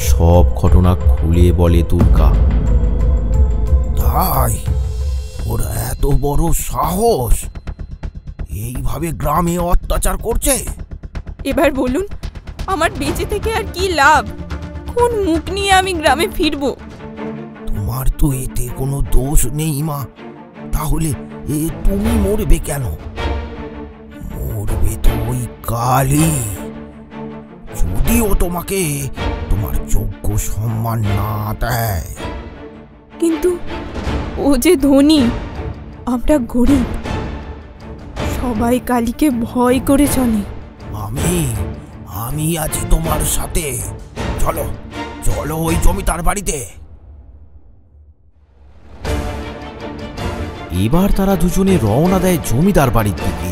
সব ঘটনা খুলে বলে দুর্গা। তাই? ওর এত বড় সাহস এইভাবে গ্রামে অত্যাচার করছে? এবার বলুন, আমার বেঁচে থেকে আর কি লাভ? কোন মুখ নিয়ে আমি গ্রামে ফিরবো? তোমার তো এতে কোনো দোষ নেই মা। তাহলে তুমি মরবে কেন? মরবে তো ওই কালই, যদিও তোমাকে তোমার যোগ্য সম্মান না দেয়। কিন্তু ও যে ধনী, আমরা গরিব। সবাই কালীকে ভয় করে চলে। আমি আছি তোমার সাথে। চলো চলো ওই জমিদার বাড়িতে। এবার তারা দুজনে রওনা দেয় জমিদার বাড়ির দিকে।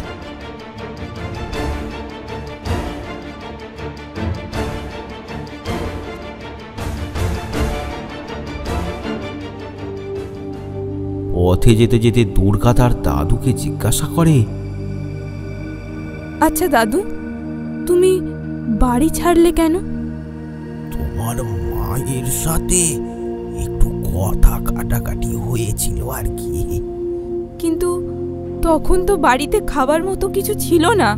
পথে যেতে যেতে দুর্গা তার দাদুকে জিজ্ঞাসা করে, আচ্ছা দাদু, তুমি বাড়ি ছাড়লে কেন? তোমার মায়ের সাথে একটু কথা কাটাকাটি হয়েছিল আর কি। কিন্তু তখন তো বাড়িতে খাবার মতো কিছু ছিল না,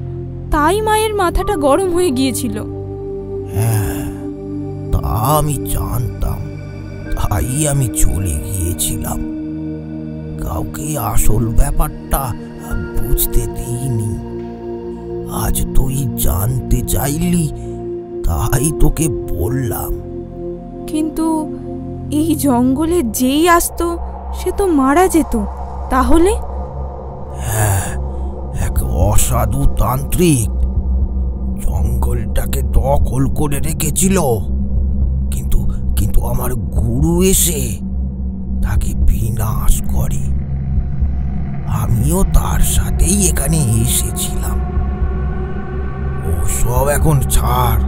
তাই মায়ের মাথাটা গরম হয়ে গিয়েছিল। হ্যাঁ, তা আমি জানতাম, তাই আমি চলে গিয়েছিলাম। কাউকে আসল ব্যাপারটা বুঝতে দিইনি। আজ তুই জানতে চাইলি, তাই তোকে বললাম। কিন্তু এই জঙ্গলে যেই আসতো সে তো মারা যেত, তাহলে? হ্যাঁ, এক অসাধু তান্ত্রিক জঙ্গলটাকে দখল করে রেখেছিল। কিন্তু কিন্তু আমার গুরু এসে তাকে বিনাশ করে। আমিও তার সাথেই এখানে এসেছিলাম। ওসব এখন ছাড়।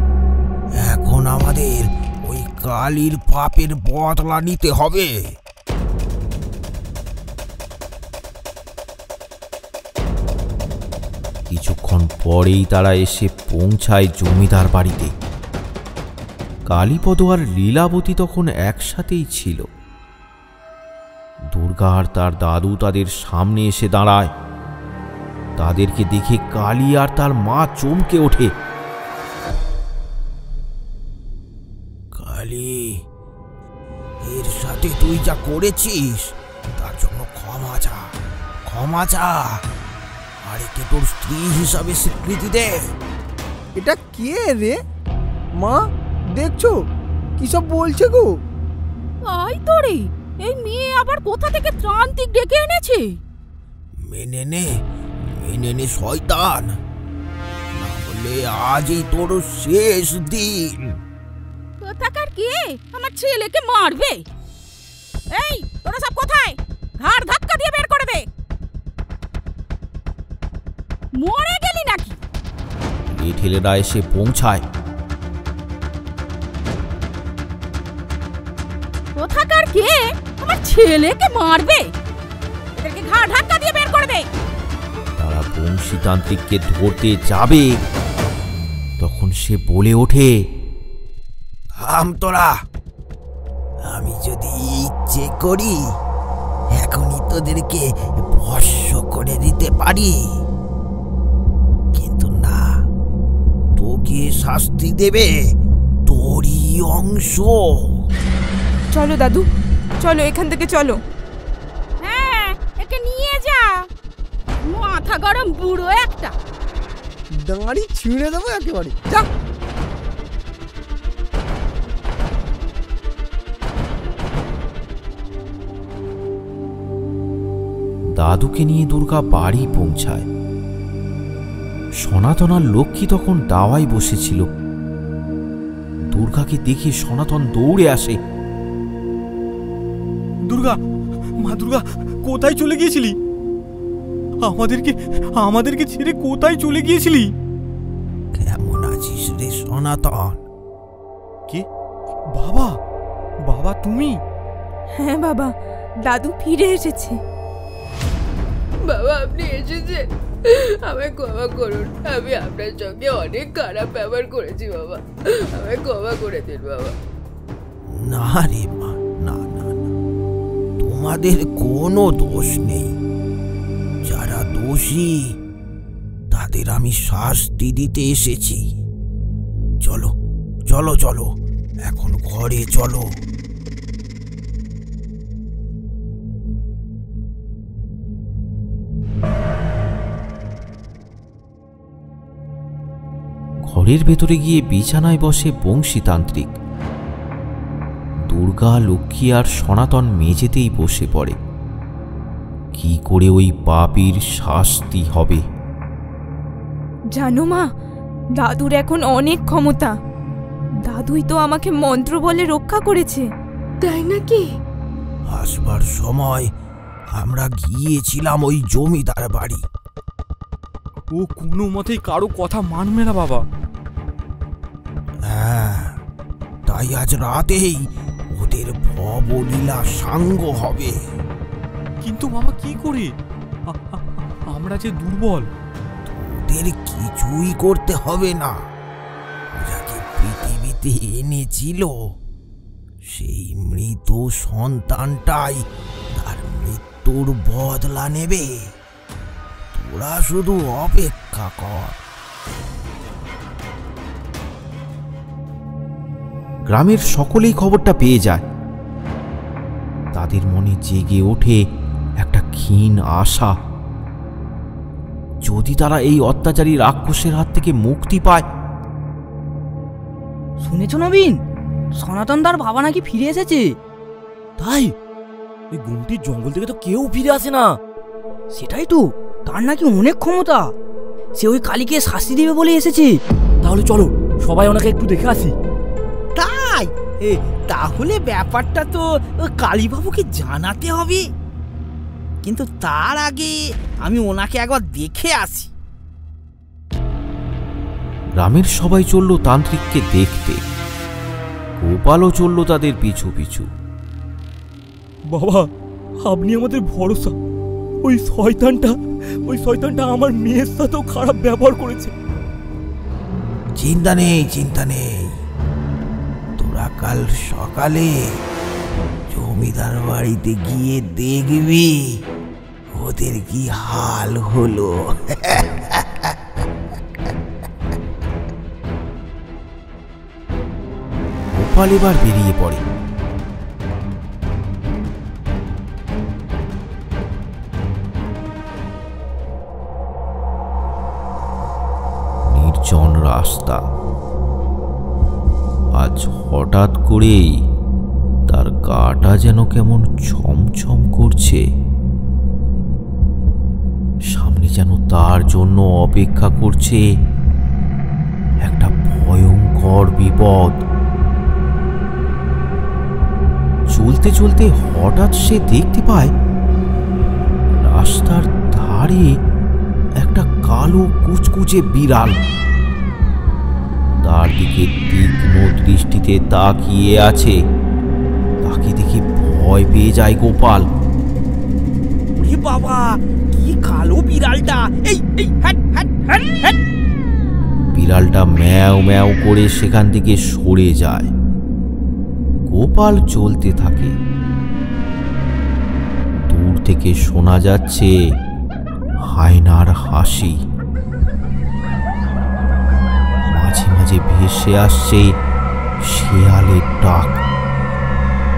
এখন আমাদের ওই কালীর পাপের বদলা নিতে হবে। কিছুক্ষণ পরেই তারা এসে পৌঁছায় জমিদার বাড়িতে। কালীপদ আর লীলাবতী তখন একসাথেই ছিল। দুর্গা আর তার দাদু তাদের সামনে এসে দাঁড়ায়। তাদেরকে দেখে কালী আর তার মা চমকে ওঠে। কালী, বটে তুই যা করেছিস তার জন্য ক্ষমা চা আর একে তোর স্ত্রী হিসাবে স্বীকৃতি দে। এটা কে রে মা? দেখছো কি সব বলছে গো? আই তোরে, এই মেয়ে আবার কোথা থেকে ত্রান্তিক ডেকে এনেছে? মেনে নে শয়তান, না হলে আজই তোর শেষ দিন। কোথাকার কে আমার ছেলেকে মারবে? এই তোরা সব কোথায়? ঘাড় ধাক্কা দিয়ে বের করে দে। মরে গেলি নাকি? এই ঠেলেরা এসে পৌঁছায়। কোথাকার কে আমার ছেলেকে মারবে? এদেরকে ঘাড় ধাক্কা দিয়ে বের করে দে। তারা বংশীতান্ত্রিককে ধরতে যাবে, তখন সে বলে ওঠে, থাম তোরা, আমি যদি ইচ্ছে করি এখনই তোদেরকে ভস্ম করে দিতে পারি, কিন্তু না, তোকে শাস্তি দেবে তোরই অংশ। চলো দাদু, চলো এখান থেকে চলো। হ্যাঁ, একে নিয়ে যা। মাথা গরম বুড়ো একটা। দাঁড়ি ছিঁড়ে দেবো একেবারে। যা। দাদুকে নিয়ে দুর্গা বাড়ি পৌঁছায়। সনাতন আর লক্ষ্মী তখন দাওয়ায় বসেছিল। দুর্গাকে দেখে সনাতন দৌড়ে আসে। দুর্গা, মা দুর্গা, কোথায় চলে গিয়েছিলি? আমাদেরকে ছেড়ে কোথায় চলে গিয়েছিলি? কেমন আছিস রে সনাতন? কে? বাবা, বাবা তুমি? হ্যাঁ বাবা, দাদু ফিরে এসেছে। বাবা, আপনি এসেছেন, আমায় ক্ষমা করুন। আমি আপনার সঙ্গে অনেক খারাপ ব্যবহার করেছি বাবা, আমায় ক্ষমা করে দিন বাবা। না রে মা, না না না, তোমাদের কোনো দোষ নেই। যারা দোষী তাদের আমি শাস্তি দিতে এসেছি। চলো চলো চলো, এখন ঘরে চলো। ঘরের ভেতরে গিয়ে বিছানায় বসে বংশীতান্ত্রিক। দুর্গা, লক্ষ্মী আর সনাতন মেঝেতেই বসে পড়ে। কি করে ওই পাপীর শাস্তি হবে? জানো মা, দাদুর এখন অনেক ক্ষমতা। দাদুই তো আমাকে মন্ত্র বলে রক্ষা করেছে। তাই নাকি? আসবার সময় আমরা গিয়েছিলাম ওই জমিদার বাড়ি। ও কোনো মতেই কারো কথা মানবে না বাবা। হ্যাঁ, তাই আজ রাতেই ওদের ভবলীলা সাঙ্গ হবে। কিন্তু বাবা কি করে? আমরা যে দুর্বল। ওদের কিছুই করতে হবে না। যাকে পৃথিবীতে এনেছিল সেই মৃত সন্তানটাই তার মৃত্যুর বদলা নেবে। তোরা শুধু অপেক্ষা কর। গ্রামের সকলেই খবরটা পেয়ে যায়। তাদের মনে জেগে ওঠে একটা ক্ষীণ আশা। যদি তারা এই অত্যাচারী রাক্ষসের হাত থেকে মুক্তি পায়। শুনেছ নবীন, সনাতন তার বাবা নাকি ফিরে এসেছে। তাই? এই গুমটির জঙ্গল থেকে তো কেউ ফিরে আসে না। সেটাই তো, তার নাকি অনেক ক্ষমতা। সে ওই কালীকে শাস্তি দেবে বলে এসেছে। তাহলে চলো সবাই ওনাকে একটু দেখে আসি। তাই? তাহলে ব্যাপারটা তো কালীবাবুকে জানাতে হবে, কিন্তু তার আগে আমি ওনাকে একবার দেখে আসি। গ্রামের সবাই চলল তান্ত্রিককে দেখতে। গোপালও চলল তাদের পিছু পিছু। বাবা, আপনি আমাদের ভরসা। ওই শয়তানটা আমার মেয়ের সাথেও খারাপ ব্যবহার করেছে। চিন্তা নেই, তোরা কাল সকালে জমিদার বাড়িতে গিয়ে দেখবি ওদের কি হাল হলো। গোপাল এবার বেরিয়ে পড়ে। নির্জন রাস্তা। আজ হঠাৎ করেই তার গাটা যেন কেমন ছমছম করছে। সামনে যেন তার জন্য অপেক্ষা করছে একটা ভয়ঙ্কর বিপদ। চলতে চলতে হঠাৎ সে দেখতে পায় রাস্তার ধারে একটা কালো কুচকুচে বিড়াল তার দিকে তীক্ষ্ণ দৃষ্টিতে তাকিয়ে আছে। তাকে দেখে ভয় পেয়ে যায় গোপাল। ওরে বাবা, কি কালো বিড়ালটা! এই এই হ্যাট হ্যাট হ্যাট হ্যাট। বিড়ালটা ম্যাও ম্যাও করে সেখান থেকে সরে যায়। গোপাল চলতে থাকে। দূর থেকে শোনা যাচ্ছে হায়নার হাসি। মাঝে মাঝে ভেসে আসছে শেয়ালের ডাক।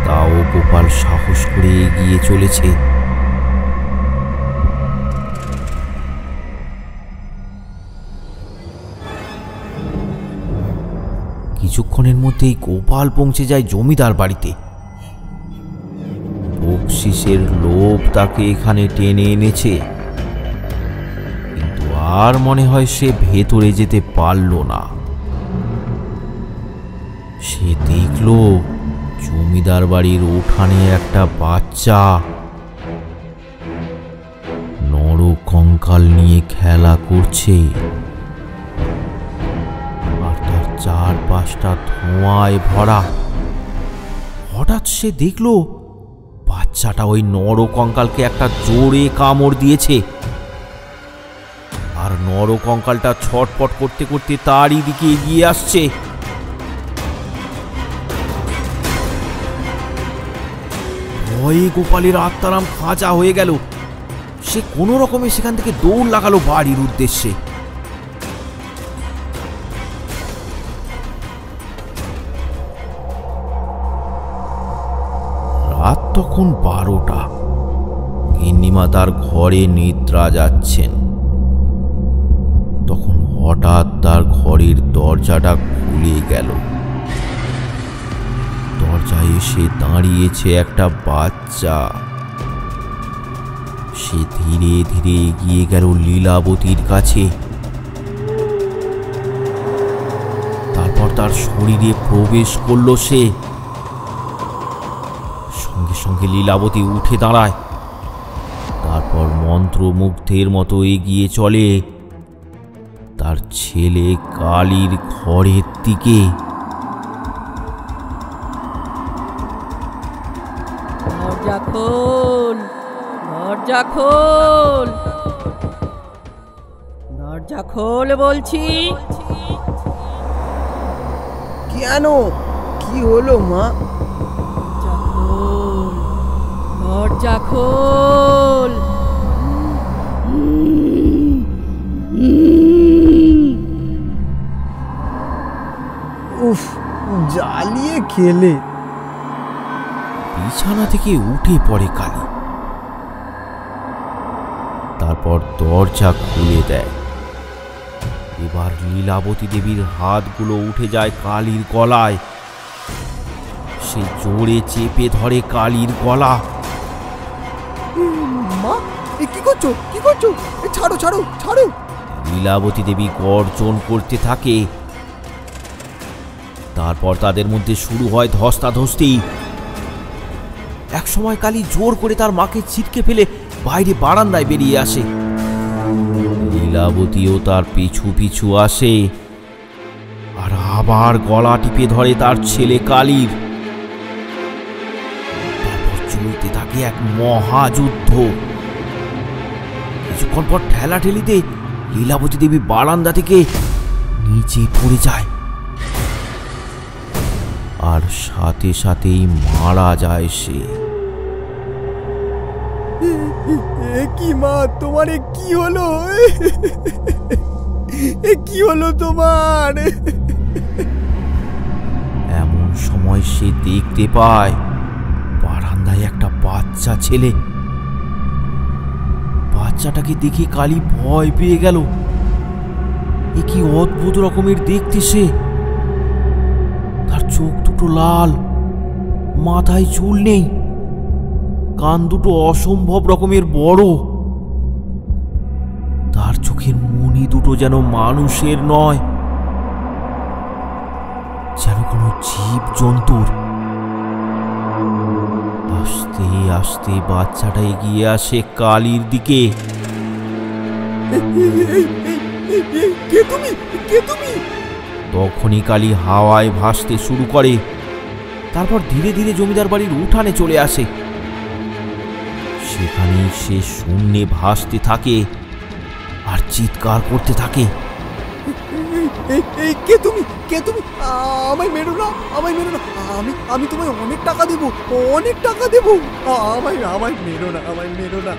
তাও গোপাল সাহস করে এগিয়ে চলেছে। কিছুক্ষণের মধ্যেই গোপাল পৌঁছে যায় জমিদার বাড়িতে। বকশিসের লোভ তাকে এখানে টেনে এনেছে, কিন্তু আর মনে হয় সে ভেতরে যেতে পারল না। সে দেখল জমিদার বাড়ির উঠানে একটা বাচ্চা নরকঙ্কাল নিয়ে খেলা করছে, আর তার চারপাশটা ধোঁয়ায় ভরা। হঠাৎ সে দেখল বাচ্চাটা ওই নরকঙ্কালকে একটা জোরে কামড় দিয়েছে, আর নরকঙ্কালটা ছটফট করতে করতে তারই দিকে এগিয়ে আসছে। ভয়ে গোপালের আত্মারাম খাঁচা হয়ে গেল। সে কোনো রকমে সেখান থেকে দৌড় লাগালো বাড়ির উদ্দেশ্যে। রাত তখন 12টা। গিন্নিমা তার ঘরে নিদ্রা যাচ্ছেন। তখন হঠাৎ তার ঘরের দরজাটা খুলে গেল। দরজায় এসে দাঁড়িয়েছে একটা বাচ্চা। সে ধীরে ধীরে এগিয়ে গেল লীলাবতীর কাছে। তারপর তার শরীরে প্রবেশ করল সে। সঙ্গে সঙ্গে লীলাবতী উঠে দাঁড়ায়। তারপর মন্ত্রমুগ্ধের মতো এগিয়ে চলে তার ছেলে কালীর ঘরের দিকে। দরজা খোল, দরজা খোল, দরজা খোল বলছি। কেন, কি হলো মা? দরজা খোল। উফ, জ্বালিয়ে খেলে। বিছানা থেকে উঠে পড়ে কালী। তারপর দরজা খুলে দেয়। এবার লীলাবতী দেবীর হাতগুলো উঠে যায় কালীর গলায়। সে জোরে চেপে ধরে কালীর গলা। মা, এ কি করছো, কি করছো? ছাড়ো ছাড়ো ছাড়ো। লীলাবতী দেবী গর্জন করতে থাকে। তারপর তাদের মধ্যে শুরু হয় ধস্তাধস্তি। একসময় কালী জোর করে তার মাকে ছিটকে ফেলে বাইরে বারান্দায় বেরিয়ে আসে। লীলাবতীও তার পিছু পিছু আসে, আর আবার গলা টিপে ধরে তার ছেলে কালীর। তারপর চলতে থাকে এক মহাযুদ্ধ। কিছুক্ষণ পর ঠেলাঠেলিতে লীলাবতী দেবী বারান্দা থেকে নিচে পড়ে যায়, আর সাথে সাথেই মারা যায় সে। কি মা, তোমার কি হলো? কি হলো তোমার? এমন সময় সে দেখতে পায় বারান্দায় একটা বাচ্চা ছেলে। বাচ্চাটাকে দেখে কালী ভয় পেয়ে গেল। এ কি অদ্ভুত রকমের দেখতে সে। তার চোখ দুটো লাল, মাথায় চুল নেই, কান দুটো অসম্ভব রকমের বড়। তার চোখের মণি দুটো যেন মানুষের নয়, যেন কোনো জীব জন্তুর। আস্তে আস্তে বাচ্চাটা এগিয়ে আসে কালীর দিকে। তখনই কালী হাওয়ায় ভাসতে শুরু করে, তারপর ধীরে ধীরে জমিদার বাড়ির উঠানে চলে আসে। সেখানেই সে শূন্যে ভাসতে থাকে আর চিৎকার করতে থাকে, কে তুমি? কে তুমি? আমায় মেরো না, আমায় মেরো না, আমি তোমায় অনেক টাকা দেবো, অনেক টাকা দেবো, আমায় মেরো না, আমায় মেরো না।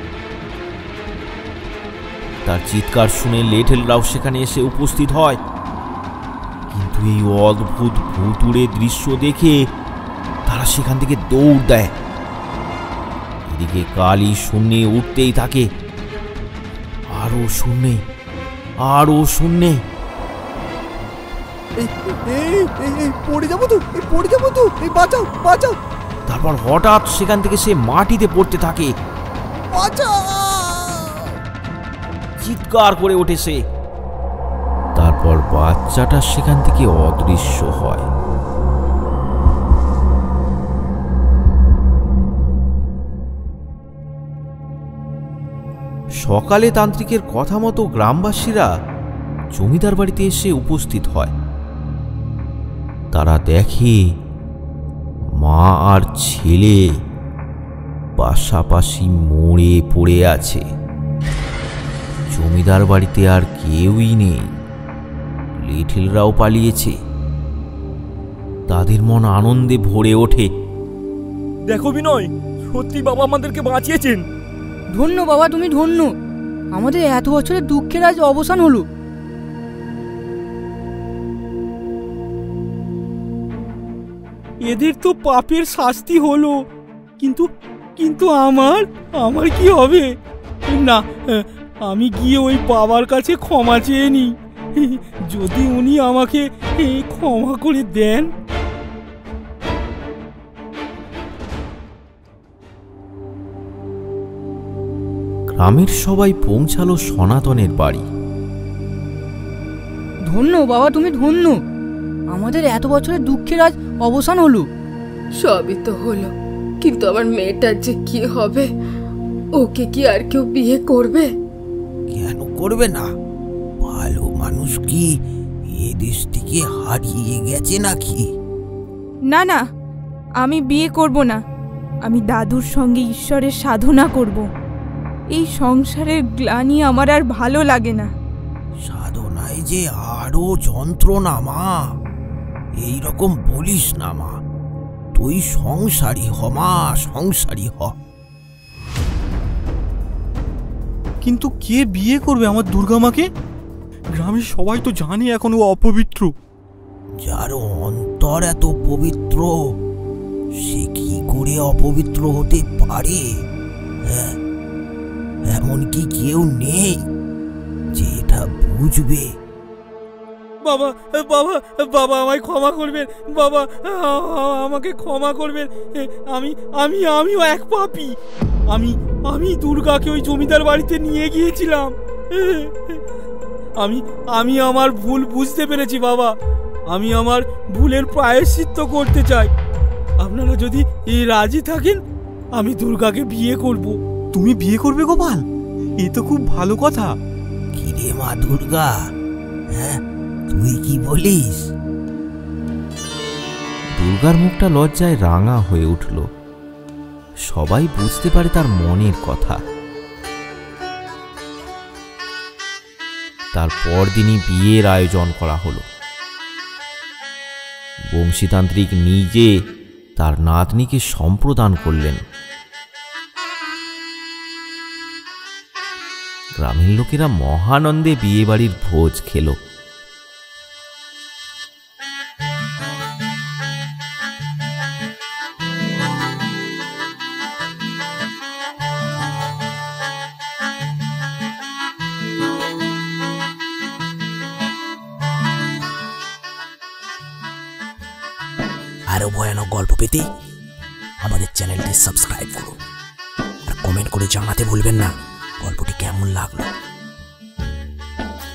তার চিৎকার শুনে লেঠেলরাও সেখানে এসে উপস্থিত হয়, কিন্তু এই অদ্ভুত ভুতুড়ে দৃশ্য দেখে তারা সেখান থেকে দৌড় দেয়। এদিকে কালী শূন্যে উঠতেই থাকে, আরো শূন্যে, আরো শূন্যে। পড়ে যাবো তো, পড়ে যাবো তো, বাঁচাও, বাঁচাও। তারপর হঠাৎ সেখান থেকে সে মাটিতে পড়তে থাকে, বাঁচাও, চিৎকার করে ওঠে সে। তারপর বাচ্চাটা সেখান থেকে অদৃশ্য হয়। সকালে তান্ত্রিকের কথা মতো গ্রামবাসীরা জমিদার বাড়িতে এসে উপস্থিত হয়। তারা দেখে মা আর ছেলে পাশাপাশি মরে পড়ে আছে। জমিদার বাড়িতে আর কেউই নেই, লিটলরাও পালিয়েছে। তাদের মন আনন্দে ভরে ওঠে। দেখো বিনয়, সত্যি বাবা আমাদেরকে বাঁচিয়েছেন। ধন্য বাবা, তুমি ধন্য। আমাদের এত বছরের দুঃখের আজ অবসান হলো। এদের তো পাপের শাস্তি হলো, কিন্তু কিন্তু আমার কি হবে? না, আমি গিয়ে ওই বাবার কাছে ক্ষমা চেয়ে নিই, যদি উনি আমাকে ক্ষমা করে দেন। গ্রামের সবাই পৌঁছালো সনাতনের বাড়ি। ধন্য বাবা, তুমি ধন্য। আমাদের এত বছরের দুঃখের আজ অবসান হলো। সবই তো হলো, কিন্তু আমার মেয়েটার যে কি হবে? ওকে কি আর কেউ বিয়ে করবে? কেন করবে না? ভালো মানুষ কি এ দেশ থেকে হারিয়ে গেছে নাকি? না না, আমি বিয়ে করব না। আমি দাদুর সঙ্গে ঈশ্বরের সাধনা করব। এই সংসারের গ্লানি আমার আর ভালো লাগে না। সাধনায় যে আরো যন্ত্রণা মা, এইরকম বলিস না মা। তুই সংসারী হ মা, সংসারী হ। কিন্তু কে বিয়ে করবে আমার দুর্গা মাকে? গ্রামের সবাই তো জানে এখন ও অপবিত্র। যার অন্তর এত পবিত্র, সে কি করে অপবিত্র হতে পারে? হ্যাঁ, এমন কি কেউ নেই যে এটা বুঝবে? বাবা বাবা বাবা, আমায় ক্ষমা করবেন বাবা, আমাকে ক্ষমা করবেন। আমিও এক পাপী। আমি দুর্গাকে ওই জমিদার বাড়িতে নিয়ে গিয়েছিলাম। আমি আমার ভুল বুঝতে পেরেছি বাবা। আমি আমার ভুলের প্রায়শ্চিত্ত করতে চাই। আপনারা যদি রাজি থাকেন, আমি দুর্গাকে বিয়ে করব। তুমি বিয়ে করবে গোপাল? এ তো খুব ভালো কথা। কিরে মা দুর্গা, হ্যাঁ তুই কি বলিস? দুর্গার মুখটা লজ্জায় রাঙা হয়ে উঠল। সবাই বুঝতে পারে তার মনের কথা। তার পরদিনই বিয়ের আয়োজন করা হলো। বংশীতান্ত্রিক নিজে তার নাতনিকে সম্প্রদান করলেন। গ্রামের লোকেরা মহানন্দে বিয়ে বাড়ির ভোজ খেল। আরো ভয়ানক গল্প পেতে আমাদের চ্যানেলটি সাবস্ক্রাইব করুন আর কমেন্ট করে জানাতে ভুলবেন না গল্পটি কেমন লাগলো।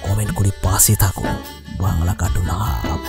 কমেন্ট করে পাশে থাকুন বাংলা কার্টুন হাব।